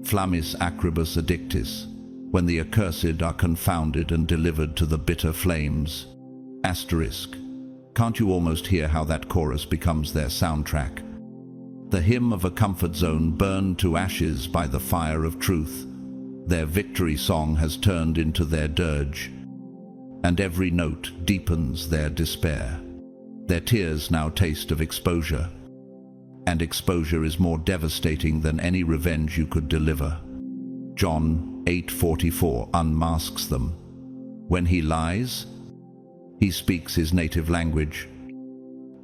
flammis acribus addictis," when the accursed are confounded and delivered to the bitter flames. Asterisk. Can't you almost hear how that chorus becomes their soundtrack? The hymn of a comfort zone burned to ashes by the fire of truth. Their victory song has turned into their dirge, and every note deepens their despair. Their tears now taste of exposure, and exposure is more devastating than any revenge you could deliver. John 8:44 unmasks them. When he lies, he speaks his native language,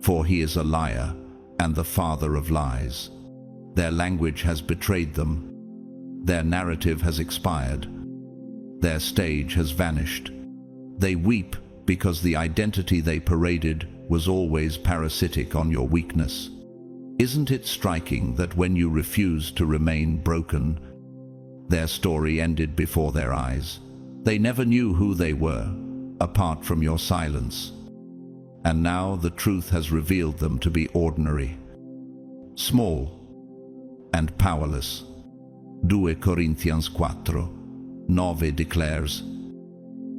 for he is a liar and the father of lies. Their language has betrayed them. Their narrative has expired. Their stage has vanished. They weep because the identity they paraded was always parasitic on your weakness. Isn't it striking that when you refused to remain broken, their story ended before their eyes? They never knew who they were, apart from your silence. And now the truth has revealed them to be ordinary, small, and powerless. 2 Corinthians 4:9 declares,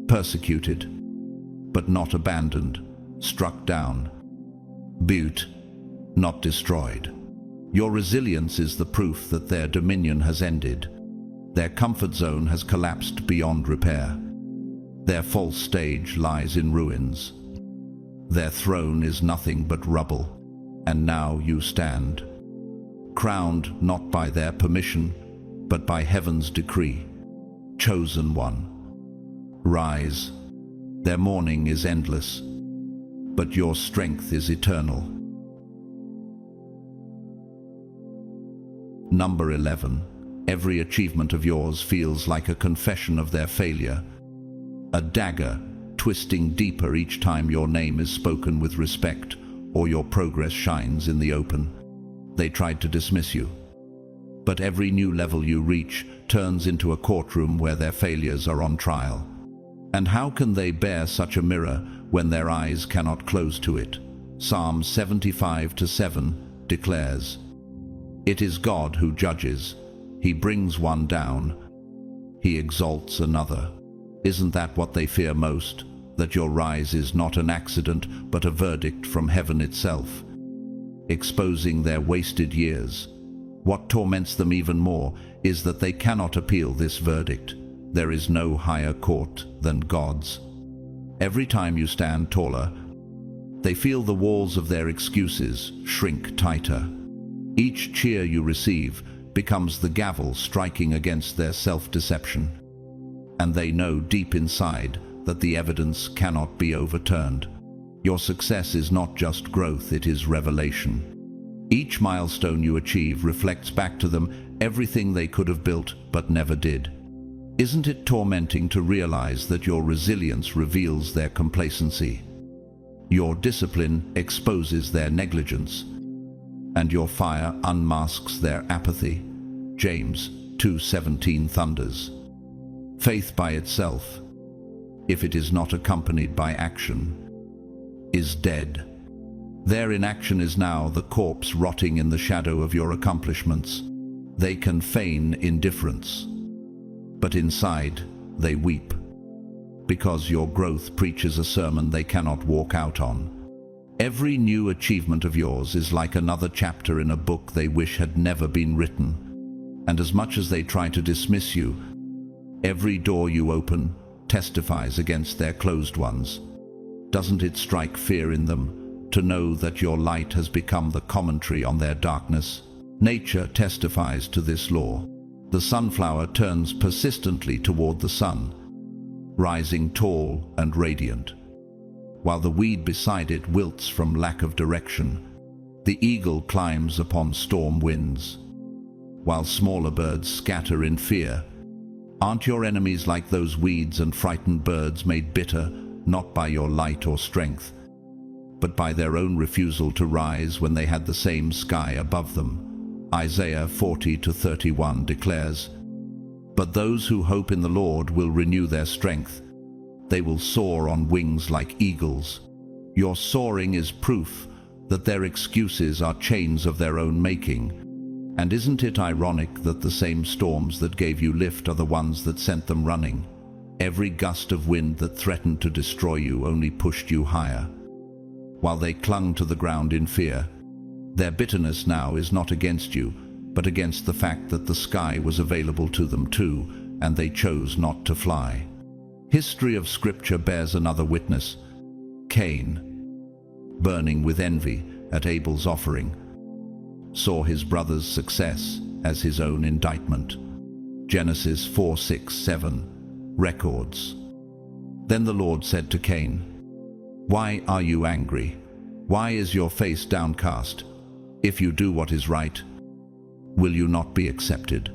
persecuted, but not abandoned, struck down, built, not destroyed. Your resilience is the proof that their dominion has ended. Their comfort zone has collapsed beyond repair. Their false stage lies in ruins. Their throne is nothing but rubble, and now you stand, crowned not by their permission, but by heaven's decree. Chosen one, rise. Their mourning is endless, but your strength is eternal. Number 11. Every achievement of yours feels like a confession of their failure, a dagger twisting deeper each time your name is spoken with respect or your progress shines in the open. They tried to dismiss you, but every new level you reach turns into a courtroom where their failures are on trial. And how can they bear such a mirror when their eyes cannot close to it? Psalm 75:7 declares, "It is God who judges. He brings one down. He exalts another." Isn't that what they fear most? That your rise is not an accident, but a verdict from heaven itself, exposing their wasted years. What torments them even more is that they cannot appeal this verdict. There is no higher court than God's. Every time you stand taller, they feel the walls of their excuses shrink tighter. Each cheer you receive becomes the gavel striking against their self-deception. And they know deep inside that the evidence cannot be overturned. Your success is not just growth, it is revelation. Each milestone you achieve reflects back to them everything they could have built but never did. Isn't it tormenting to realize that your resilience reveals their complacency? Your discipline exposes their negligence, and your fire unmasks their apathy? James 2:17 thunders. Faith by itself, if it is not accompanied by action, is dead. Their inaction is now the corpse rotting in the shadow of your accomplishments. They can feign indifference, but inside they weep, because your growth preaches a sermon they cannot walk out on. Every new achievement of yours is like another chapter in a book they wish had never been written. And as much as they try to dismiss you, every door you open testifies against their closed ones. Doesn't it strike fear in them to know that your light has become the commentary on their darkness? Nature testifies to this law. The sunflower turns persistently toward the sun, rising tall and radiant, while the weed beside it wilts from lack of direction. The eagle climbs upon storm winds, while smaller birds scatter in fear. Aren't your enemies like those weeds and frightened birds, made bitter not by your light or strength, but by their own refusal to rise when they had the same sky above them? Isaiah 40:31 declares, "But those who hope in the Lord will renew their strength. They will soar on wings like eagles." Your soaring is proof that their excuses are chains of their own making. And isn't it ironic that the same storms that gave you lift are the ones that sent them running? Every gust of wind that threatened to destroy you only pushed you higher. While they clung to the ground in fear, their bitterness now is not against you, but against the fact that the sky was available to them too, and they chose not to fly. History of Scripture bears another witness. Cain, burning with envy at Abel's offering, saw his brother's success as his own indictment. Genesis 4:6-7 records. Then the Lord said to Cain, "Why are you angry? Why is your face downcast? If you do what is right, will you not be accepted?"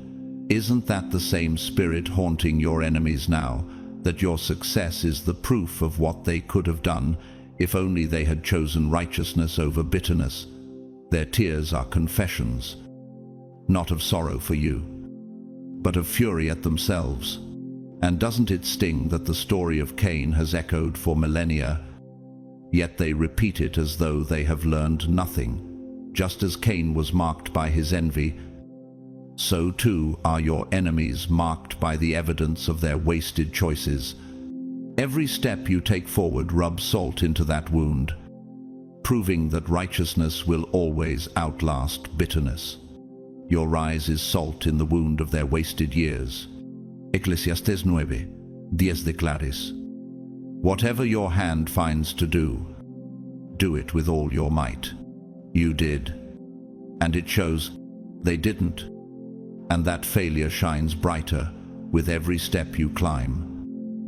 Isn't that the same spirit haunting your enemies now, that your success is the proof of what they could have done if only they had chosen righteousness over bitterness? Their tears are confessions, not of sorrow for you, but of fury at themselves. And doesn't it sting that the story of Cain has echoed for millennia, yet they repeat it as though they have learned nothing? Just as Cain was marked by his envy, so too are your enemies marked by the evidence of their wasted choices. Every step you take forward rubs salt into that wound, proving that righteousness will always outlast bitterness. Your rise is salt in the wound of their wasted years. Eclesiastes 9:10 declares, "Whatever your hand finds to do, do it with all your might." You did, and it shows they didn't. And that failure shines brighter with every step you climb.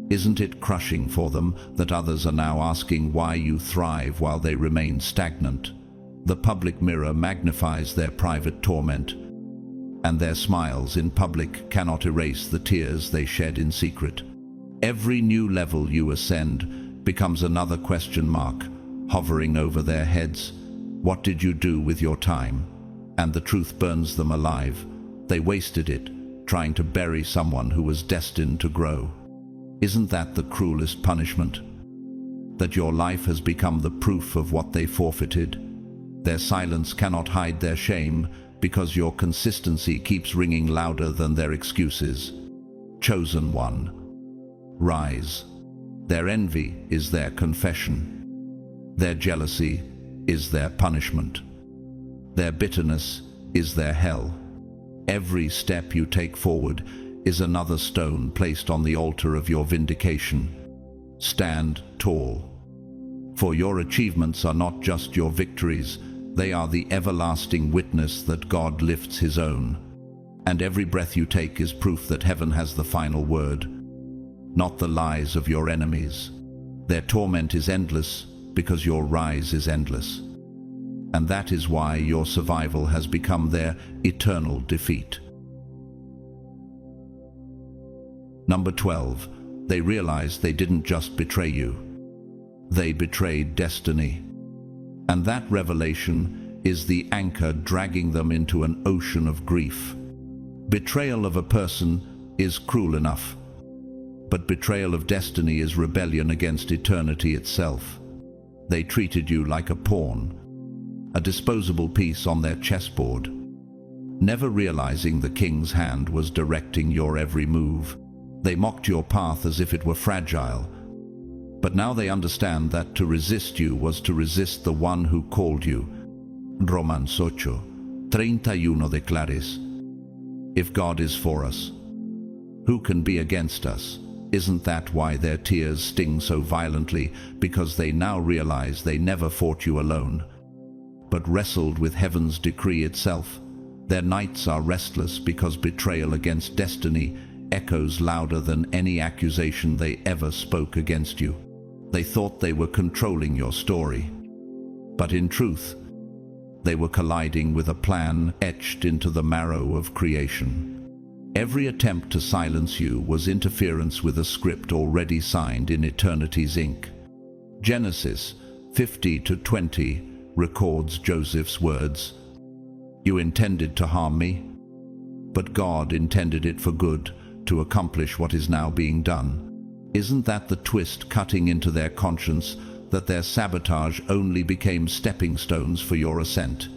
Isn't it crushing for them that others are now asking why you thrive while they remain stagnant? The public mirror magnifies their private torment, and their smiles in public cannot erase the tears they shed in secret. Every new level you ascend becomes another question mark hovering over their heads. What did you do with your time? And the truth burns them alive. They wasted it trying to bury someone who was destined to grow. Isn't that the cruelest punishment? That your life has become the proof of what they forfeited. Their silence cannot hide their shame, because your consistency keeps ringing louder than their excuses. Chosen one, rise. Their envy is their confession. Their jealousy is their punishment. Their bitterness is their hell. Every step you take forward is another stone placed on the altar of your vindication. Stand tall, for your achievements are not just your victories, they are the everlasting witness that God lifts his own. And every breath you take is proof that heaven has the final word, not the lies of your enemies. Their torment is endless, because your rise is endless. And that is why your survival has become their eternal defeat. Number 12. They realized they didn't just betray you. They betrayed destiny. And that revelation is the anchor dragging them into an ocean of grief. Betrayal of a person is cruel enough, but betrayal of destiny is rebellion against eternity itself. They treated you like a pawn, a disposable piece on their chessboard, never realizing the king's hand was directing your every move. They mocked your path as if it were fragile, but now they understand that to resist you was to resist the one who called you. Romans 8:31 declares, if God is for us, who can be against us? Isn't that why their tears sting so violently? Because they now realize they never fought you alone, but wrestled with heaven's decree itself. Their nights are restless because betrayal against destiny echoes louder than any accusation they ever spoke against you. They thought they were controlling your story, but in truth, they were colliding with a plan etched into the marrow of creation. Every attempt to silence you was interference with a script already signed in eternity's ink. Genesis 50:20 records Joseph's words, "You intended to harm me, but God intended it for good, to accomplish what is now being done." Isn't that the twist cutting into their conscience, that their sabotage only became stepping stones for your ascent?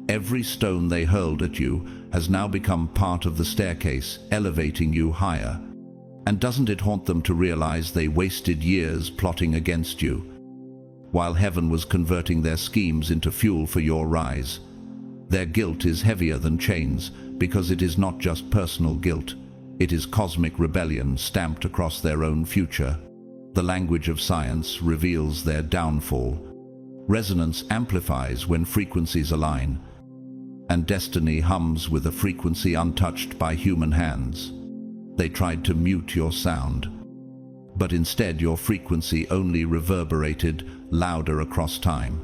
Every stone they hurled at you has now become part of the staircase, elevating you higher. And doesn't it haunt them to realize they wasted years plotting against you, while heaven was converting their schemes into fuel for your rise? Their guilt is heavier than chains, because it is not just personal guilt. It is cosmic rebellion stamped across their own future. The language of science reveals their downfall. Resonance amplifies when frequencies align, and destiny hums with a frequency untouched by human hands. They tried to mute your sound, but instead your frequency only reverberated louder across time.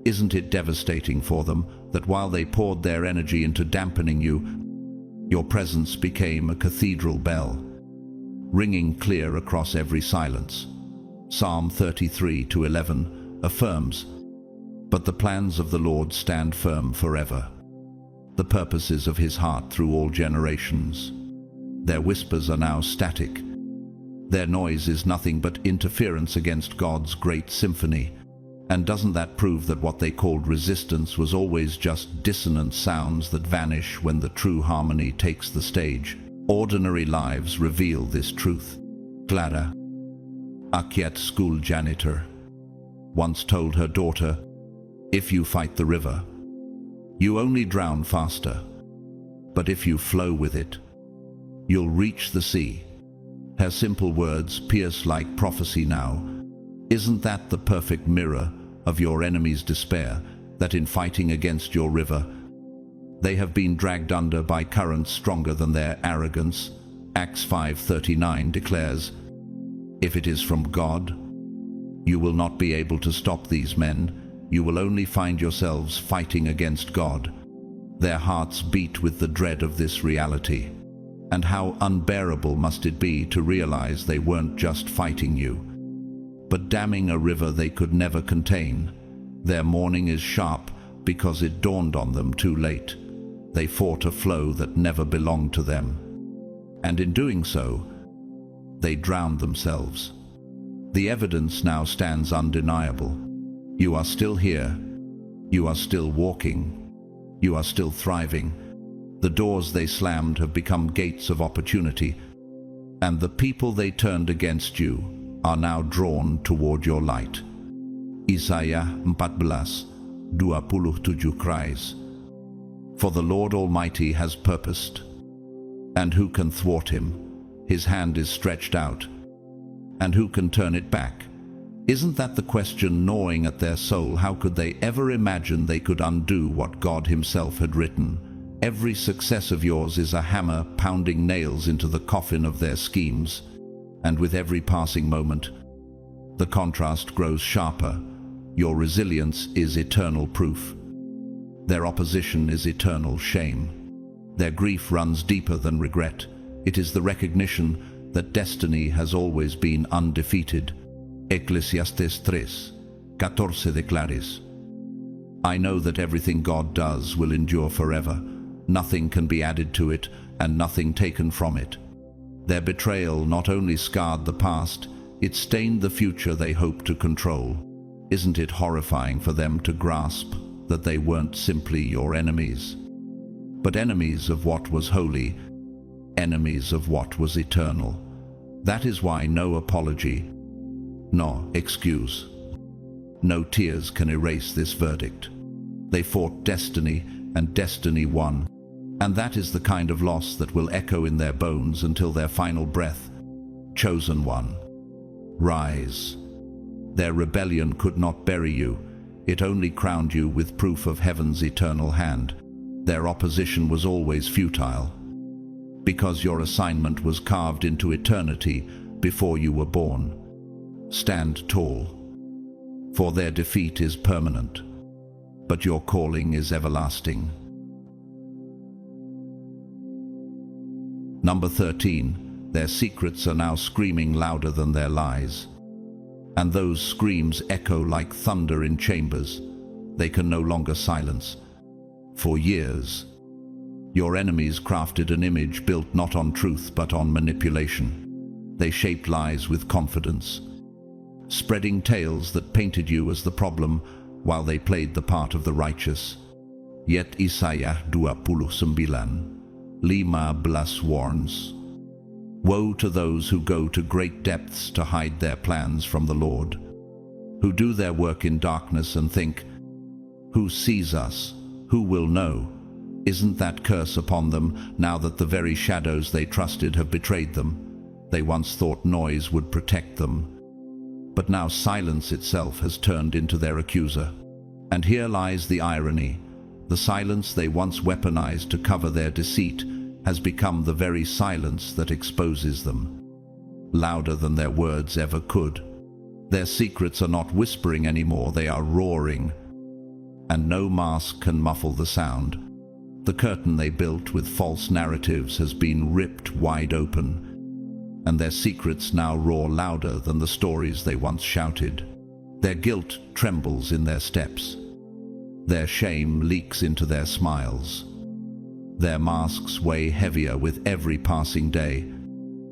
Isn't it devastating for them that while they poured their energy into dampening you, your presence became a cathedral bell, ringing clear across every silence? Psalm 33:11 affirms, "But the plans of the Lord stand firm forever, the purposes of his heart through all generations." Their whispers are now static. Their noise is nothing but interference against God's great symphony. And doesn't that prove that what they called resistance was always just dissonant sounds that vanish when the true harmony takes the stage? Ordinary lives reveal this truth. Clara, a Kiev school janitor, once told her daughter, "If you fight the river, you only drown faster. But if you flow with it, you'll reach the sea." Her simple words pierce like prophecy now. Isn't that the perfect mirror of your enemy's despair, that in fighting against your river, they have been dragged under by currents stronger than their arrogance? Acts 5:39 declares, "If it is from God, you will not be able to stop these men. You will only find yourselves fighting against God." Their hearts beat with the dread of this reality. And how unbearable must it be to realize they weren't just fighting you, but damming a river they could never contain. Their mourning is sharp because it dawned on them too late. They fought a flow that never belonged to them, and in doing so, they drowned themselves. The evidence now stands undeniable. You are still here. You are still walking. You are still thriving. The doors they slammed have become gates of opportunity, and the people they turned against you are now drawn toward your light. Isaiah 14:27 cries, "For the Lord Almighty has purposed, and who can thwart him? His hand is stretched out, and who can turn it back?" Isn't that the question gnawing at their soul? How could they ever imagine they could undo what God himself had written? Every success of yours is a hammer pounding nails into the coffin of their schemes, and with every passing moment, the contrast grows sharper. Your resilience is eternal proof. Their opposition is eternal shame. Their grief runs deeper than regret. It is the recognition that destiny has always been undefeated. Eclesiastes 3:14 declares, I know that everything God does will endure forever. Nothing can be added to it, and nothing taken from it. Their betrayal not only scarred the past, it stained the future they hoped to control. Isn't it horrifying for them to grasp that they weren't simply your enemies, but enemies of what was holy, enemies of what was eternal? That is why no apology, no excuse, no tears can erase this verdict. They fought destiny, and destiny won. And that is the kind of loss that will echo in their bones until their final breath. Chosen one, rise. Their rebellion could not bury you. It only crowned you with proof of heaven's eternal hand. Their opposition was always futile, because your assignment was carved into eternity before you were born. Stand tall, for their defeat is permanent, but your calling is everlasting. Number 13, their secrets are now screaming louder than their lies. And those screams echo like thunder in chambers they can no longer silence. For years, your enemies crafted an image built not on truth but on manipulation. They shaped lies with confidence, spreading tales that painted you as the problem while they played the part of the righteous. Yet Isaiah 29:15 warns, woe to those who go to great depths to hide their plans from the Lord, who do their work in darkness and think, who sees us? Who will know? Isn't that curse upon them now that the very shadows they trusted have betrayed them? They once thought noise would protect them, but now silence itself has turned into their accuser. And here lies the irony. The silence they once weaponized to cover their deceit has become the very silence that exposes them, louder than their words ever could. Their secrets are not whispering anymore, they are roaring, and no mask can muffle the sound. The curtain they built with false narratives has been ripped wide open, and their secrets now roar louder than the stories they once shouted. Their guilt trembles in their steps. Their shame leaks into their smiles. Their masks weigh heavier with every passing day.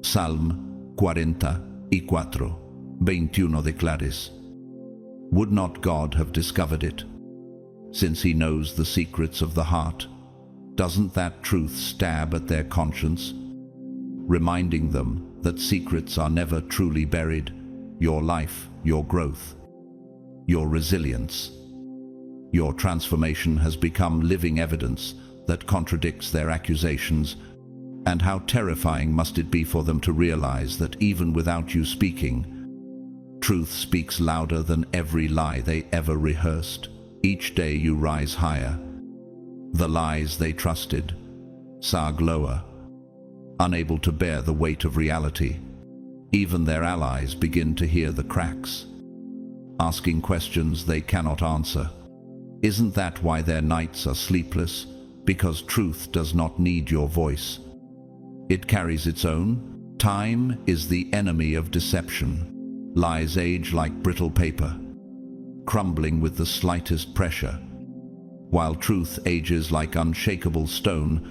Psalm 44:21 declares, would not God have discovered it, since he knows the secrets of the heart? Doesn't that truth stab at their conscience, reminding them that secrets are never truly buried? Your life, your growth, your resilience, your transformation has become living evidence that contradicts their accusations. And how terrifying must it be for them to realize that even without you speaking, truth speaks louder than every lie they ever rehearsed. Each day you rise higher. The lies they trusted sag lower, unable to bear the weight of reality. Even their allies begin to hear the cracks, asking questions they cannot answer. Isn't that why their nights are sleepless? Because truth does not need your voice. It carries its own. Time is the enemy of deception. Lies age like brittle paper, crumbling with the slightest pressure, while truth ages like unshakable stone,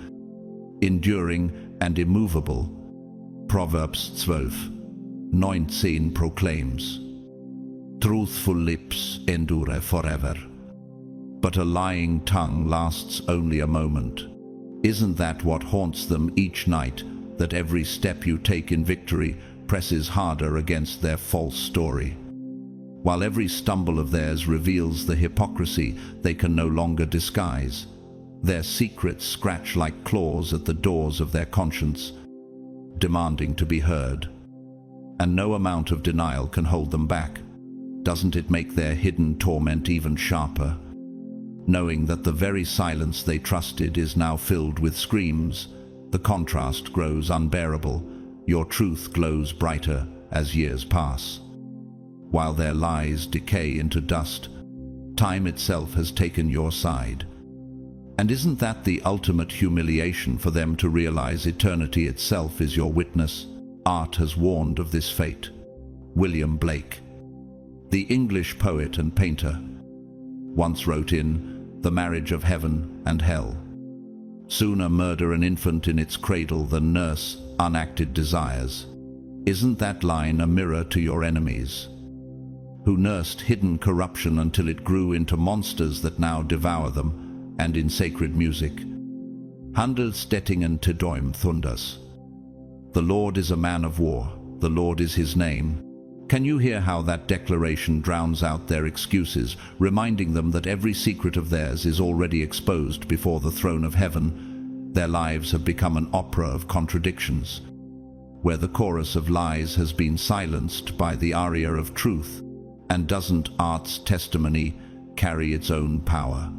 enduring and immovable. Proverbs 12:19 proclaims, truthful lips endure forever, but a lying tongue lasts only a moment. Isn't that what haunts them each night, that every step you take in victory presses harder against their false story, while every stumble of theirs reveals the hypocrisy they can no longer disguise? Their secrets scratch like claws at the doors of their conscience, demanding to be heard, and no amount of denial can hold them back. Doesn't it make their hidden torment even sharper, knowing that the very silence they trusted is now filled with screams? The contrast grows unbearable. Your truth glows brighter as years pass. While their lies decay into dust, Time itself has taken your side. And isn't that the ultimate humiliation for them to realize eternity itself is your witness? Art has warned of this fate. William Blake, the English poet and painter, once wrote in The Marriage of Heaven and Hell, "Sooner murder an infant in its cradle than nurse unacted desires." Isn't that line a mirror to your enemies, who nursed hidden corruption until it grew into monsters that now devour them? And in sacred music, Handelsstättingen te Däum thundas. The Lord is a man of war, the Lord is his name. Can you hear how that declaration drowns out their excuses, reminding them that every secret of theirs is already exposed before the throne of heaven? Their lives have become an opera of contradictions, where the chorus of lies has been silenced by the aria of truth. And doesn't art's testimony carry its own power,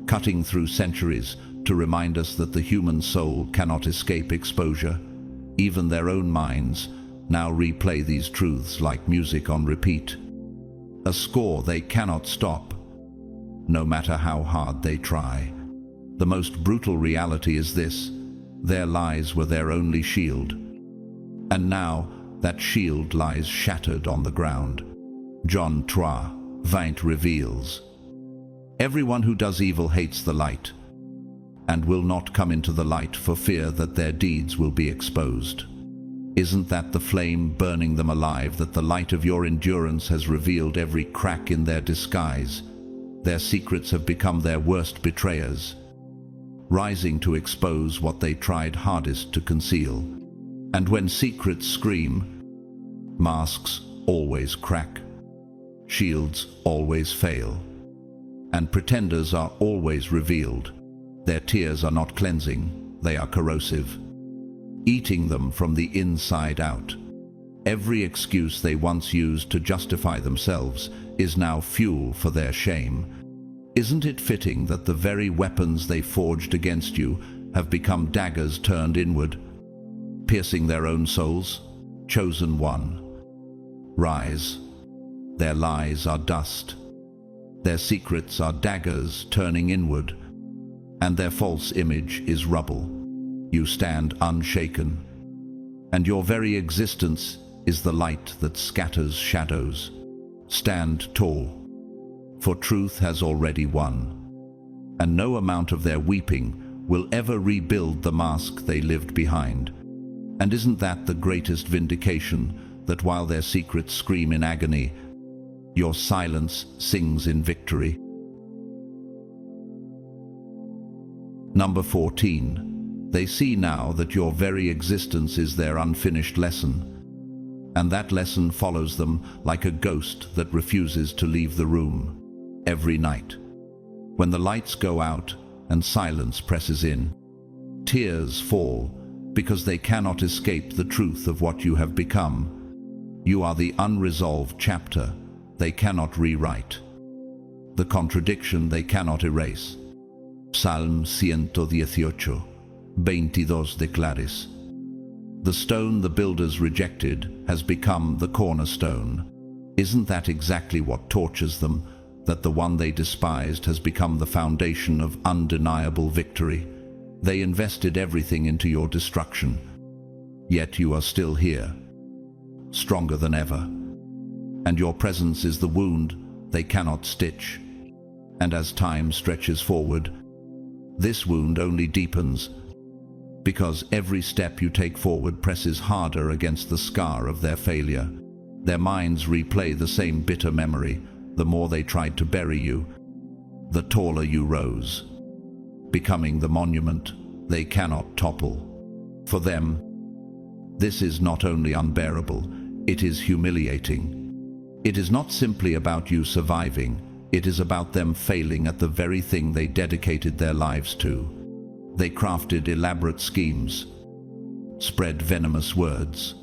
cutting through centuries to remind us that the human soul cannot escape exposure? Even their own minds now replay these truths like music on repeat, a score they cannot stop, no matter how hard they try. The most brutal reality is this: their lies were their only shield, and now that shield lies shattered on the ground. John 3:20 reveals, "Everyone who does evil hates the light, and will not come into the light for fear that their deeds will be exposed." Isn't that the flame burning them alive, that the light of your endurance has revealed every crack in their disguise? Their secrets have become their worst betrayers, rising to expose what they tried hardest to conceal. And when secrets scream, masks always crack, shields always fail, and pretenders are always revealed. Their tears are not cleansing, they are corrosive, eating them from the inside out. Every excuse they once used to justify themselves is now fuel for their shame. Isn't it fitting that the very weapons they forged against you have become daggers turned inward, piercing their own souls? Chosen one, rise. Their lies are dust. Their secrets are daggers turning inward, and their false image is rubble. You stand unshaken, and your very existence is the light that scatters shadows. Stand tall, for truth has already won, and no amount of their weeping will ever rebuild the mask they lived behind. And isn't that the greatest vindication, that while their secrets scream in agony, your silence sings in victory? Number 14. They see now that your very existence is their unfinished lesson, and that lesson follows them like a ghost that refuses to leave the room. Every night, when the lights go out and silence presses in, tears fall because they cannot escape the truth of what you have become. You are the unresolved chapter they cannot rewrite, the contradiction they cannot erase. Psalm 118, 22 declares, "The stone the builders rejected has become the cornerstone." Isn't that exactly what tortures them, that the one they despised has become the foundation of undeniable victory? They invested everything into your destruction, yet you are still here, stronger than ever. And your presence is the wound they cannot stitch. And as time stretches forward, this wound only deepens, because every step you take forward presses harder against the scar of their failure. Their minds replay the same bitter memory. The more they tried to bury you, the taller you rose, becoming the monument they cannot topple. For them, this is not only unbearable, it is humiliating. It is not simply about you surviving, it is about them failing at the very thing they dedicated their lives to. They crafted elaborate schemes, spread venomous words,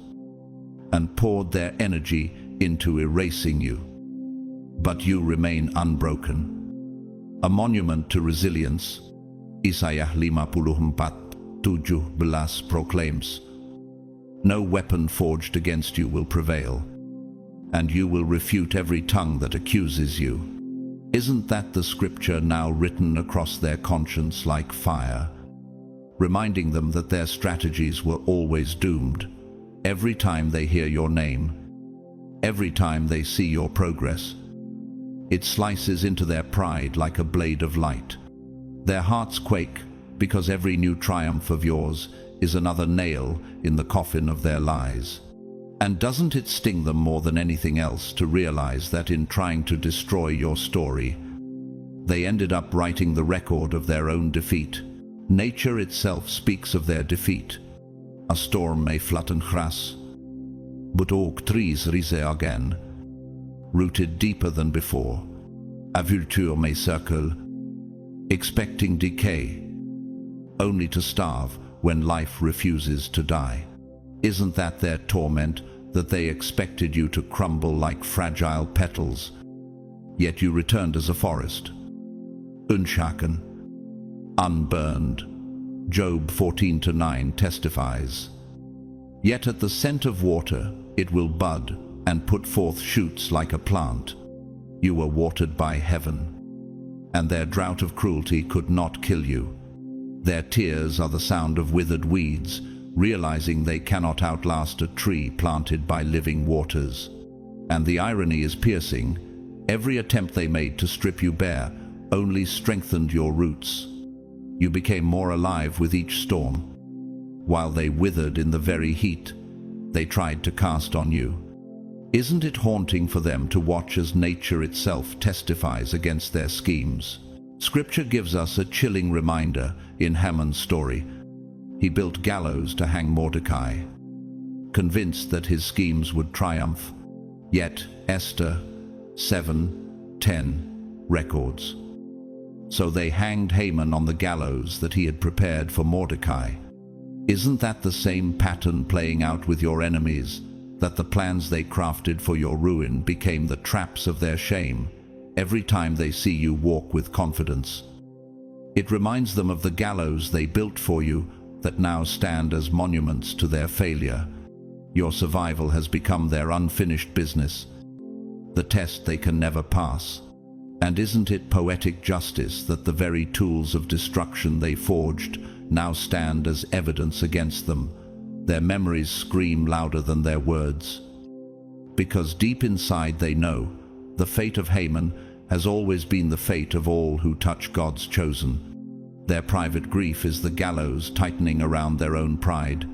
and poured their energy into erasing you. But you remain unbroken, a monument to resilience. Isaiah 54:17 proclaims, "No weapon forged against you will prevail, and you will refute every tongue that accuses you." Isn't that the scripture now written across their conscience like fire, reminding them that their strategies were always doomed? Every time they hear your name, every time they see your progress, it slices into their pride like a blade of light. Their hearts quake because every new triumph of yours is another nail in the coffin of their lies. And doesn't it sting them more than anything else to realize that in trying to destroy your story, they ended up writing the record of their own defeat? Nature itself speaks of their defeat. A storm may flatten grass, but oak trees rise again, rooted deeper than before. A vulture may circle, expecting decay, only to starve when life refuses to die. Isn't that their torment, that they expected you to crumble like fragile petals, yet you returned as a forest, unshaken, unburned? Job 14:9 testifies. Yet at the scent of water it will bud and put forth shoots like a plant. You were watered by heaven, and their drought of cruelty could not kill you. Their tears are the sound of withered weeds, realizing they cannot outlast a tree planted by living waters. And the irony is piercing. Every attempt they made to strip you bare only strengthened your roots. You became more alive with each storm. While they withered in the very heat they tried to cast on you. Isn't it haunting for them to watch as nature itself testifies against their schemes? Scripture gives us a chilling reminder in Haman's story. He built gallows to hang Mordecai, convinced that his schemes would triumph. Yet Esther 7:10 records. So they hanged Haman on the gallows that he had prepared for Mordecai. Isn't that the same pattern playing out with your enemies, that the plans they crafted for your ruin became the traps of their shame every time they see you walk with confidence? It reminds them of the gallows they built for you that now stand as monuments to their failure. Your survival has become their unfinished business, the test they can never pass. And isn't it poetic justice that the very tools of destruction they forged now stand as evidence against them? Their memories scream louder than their words, because deep inside they know the fate of Haman has always been the fate of all who touch God's chosen. Their private grief is the gallows tightening around their own pride.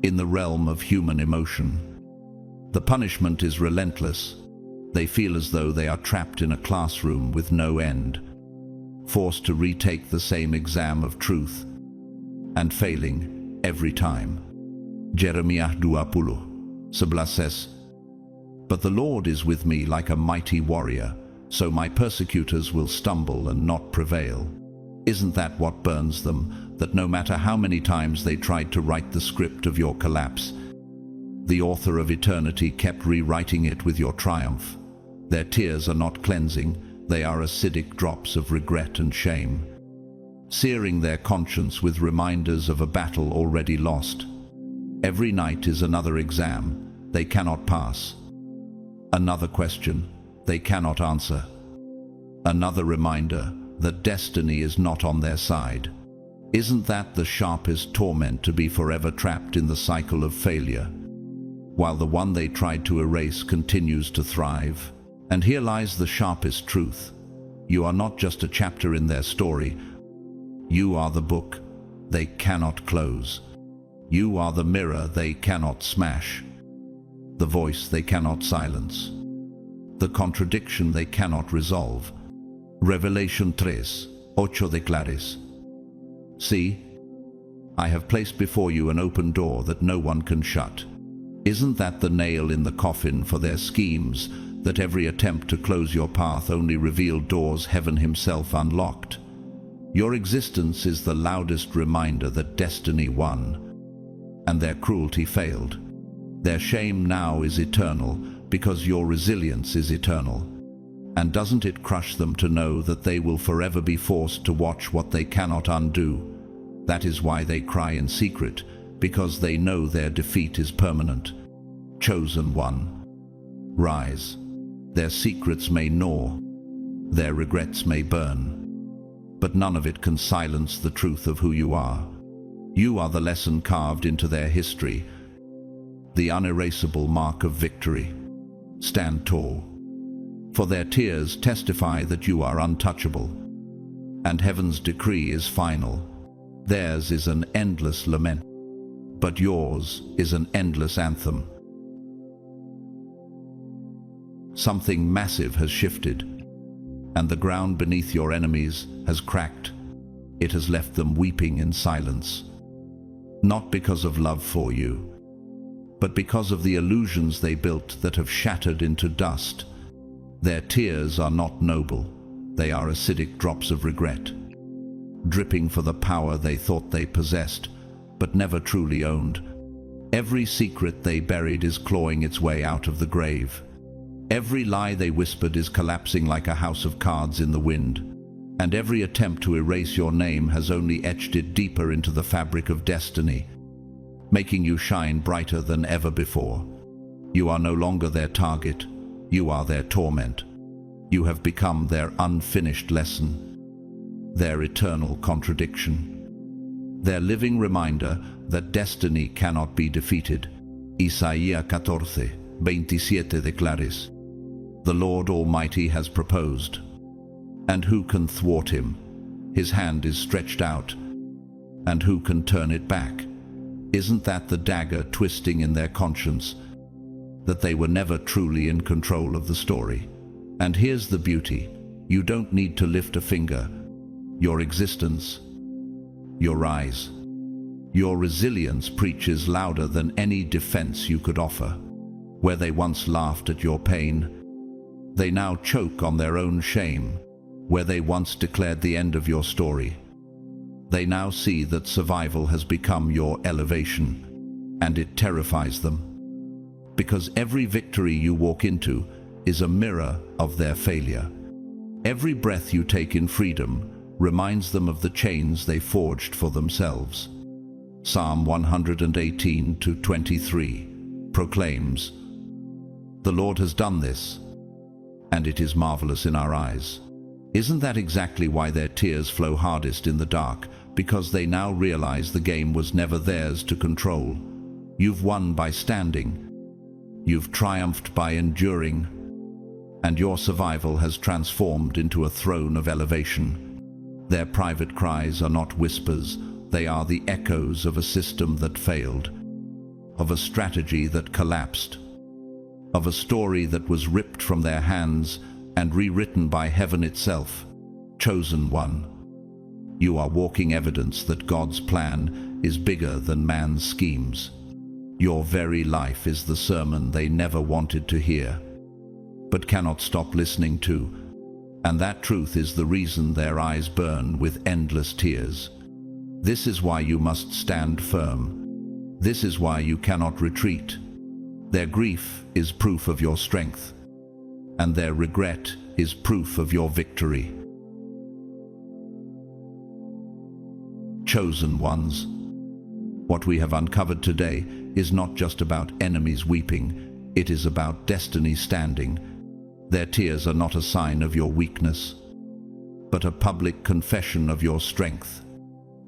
In the realm of human emotion, the punishment is relentless. They feel as though they are trapped in a classroom with no end, forced to retake the same exam of truth, and failing every time. Jeremiah 20:11. But the Lord is with me like a mighty warrior, so my persecutors will stumble and not prevail. Isn't that what burns them, that no matter how many times they tried to write the script of your collapse, the author of eternity kept rewriting it with your triumph? Their tears are not cleansing, they are acidic drops of regret and shame, searing their conscience with reminders of a battle already lost. Every night is another exam they cannot pass, another question they cannot answer, another reminder that destiny is not on their side. Isn't that the sharpest torment, to be forever trapped in the cycle of failure, while the one they tried to erase continues to thrive? And here lies the sharpest truth. You are not just a chapter in their story. You are the book they cannot close. You are the mirror they cannot smash, the voice they cannot silence, the contradiction they cannot resolve. Revelation 3:8 declares, "See, I have placed before you an open door that no one can shut." Isn't that the nail in the coffin for their schemes, that every attempt to close your path only revealed doors heaven himself unlocked? Your existence is the loudest reminder that destiny won, and their cruelty failed. Their shame now is eternal, because your resilience is eternal. And doesn't it crush them to know that they will forever be forced to watch what they cannot undo? That is why they cry in secret, because they know their defeat is permanent. Chosen one, rise. Their secrets may gnaw, Their regrets may burn, but none of it can silence the truth of who you are. You are the lesson carved into their history, the unerasable mark of victory. Stand tall, for their tears testify that you are untouchable, and heaven's decree is final. Theirs is an endless lament, but yours is an endless anthem. Something massive has shifted, and the ground beneath your enemies has cracked. It has left them weeping in silence, not because of love for you, but because of the illusions they built that have shattered into dust. Their tears are not noble. They are acidic drops of regret, dripping for the power they thought they possessed, but never truly owned. Every secret they buried is clawing its way out of the grave. Every lie they whispered is collapsing like a house of cards in the wind, and every attempt to erase your name has only etched it deeper into the fabric of destiny, making you shine brighter than ever before. You are no longer their target. You are their torment. You have become their unfinished lesson, their eternal contradiction, their living reminder that destiny cannot be defeated. Isaías 14:27 declares, "The Lord Almighty has proposed, and who can thwart him? His hand is stretched out, and who can turn it back?" Isn't that the dagger twisting in their conscience, that they were never truly in control of the story? And here's the beauty. You don't need to lift a finger. Your existence, your rise, your resilience preaches louder than any defense you could offer. Where they once laughed at your pain, they now choke on their own shame. Where they once declared the end of your story, they now see that survival has become your elevation, and it terrifies them. Because every victory you walk into is a mirror of their failure. Every breath you take in freedom reminds them of the chains they forged for themselves. Psalm 118:23 proclaims, "The Lord has done this, and it is marvelous in our eyes." Isn't that exactly why their tears flow hardest in the dark? Because they now realize the game was never theirs to control. You've won by standing. You've triumphed by enduring. And your survival has transformed into a throne of elevation. Their private cries are not whispers. They are the echoes of a system that failed, of a strategy that collapsed, of a story that was ripped from their hands and rewritten by heaven itself. Chosen one, you are walking evidence that God's plan is bigger than man's schemes. Your very life is the sermon they never wanted to hear, but cannot stop listening to. And that truth is the reason their eyes burn with endless tears. This is why you must stand firm. This is why you cannot retreat. Their grief is proof of your strength, and their regret is proof of your victory. Chosen ones, what we have uncovered today is not just about enemies weeping, it is about destiny standing. Their tears are not a sign of your weakness, but a public confession of your strength.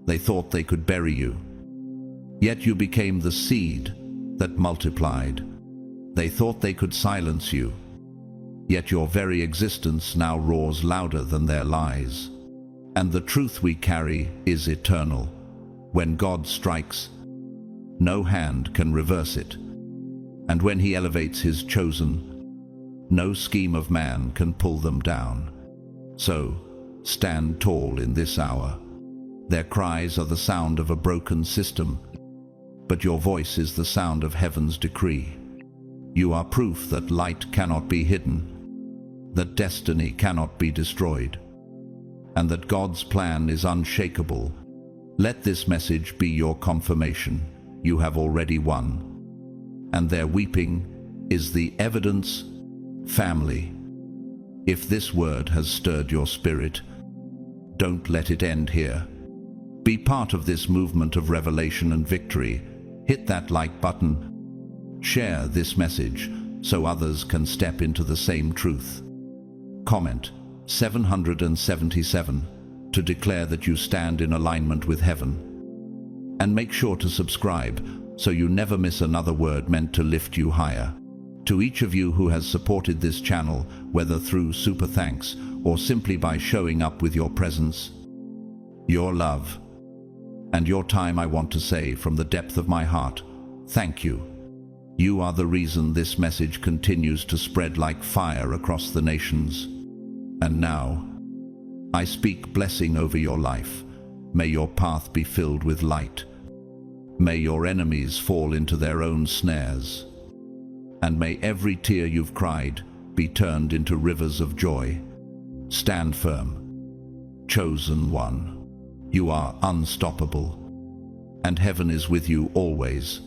They thought they could bury you, yet you became the seed that multiplied. They thought they could silence you, yet your very existence now roars louder than their lies. And the truth we carry is eternal. When God strikes, no hand can reverse it. And when he elevates his chosen, no scheme of man can pull them down. So, stand tall in this hour. Their cries are the sound of a broken system, but your voice is the sound of heaven's decree. You are proof that light cannot be hidden, that destiny cannot be destroyed, and that God's plan is unshakable. Let this message be your confirmation. You have already won, and their weeping is the evidence. Family, if this word has stirred your spirit, don't let it end here. Be part of this movement of revelation and victory. Hit that like button. Share this message so others can step into the same truth. Comment, 777, to declare that you stand in alignment with heaven. And make sure to subscribe so you never miss another word meant to lift you higher. To each of you who has supported this channel, whether through super thanks or simply by showing up with your presence, your love, and your time, I want to say from the depth of my heart, thank you. You are the reason this message continues to spread like fire across the nations. And now, I speak blessing over your life. May your path be filled with light. May your enemies fall into their own snares. And may every tear you've cried be turned into rivers of joy. Stand firm, chosen one. You are unstoppable, and heaven is with you always.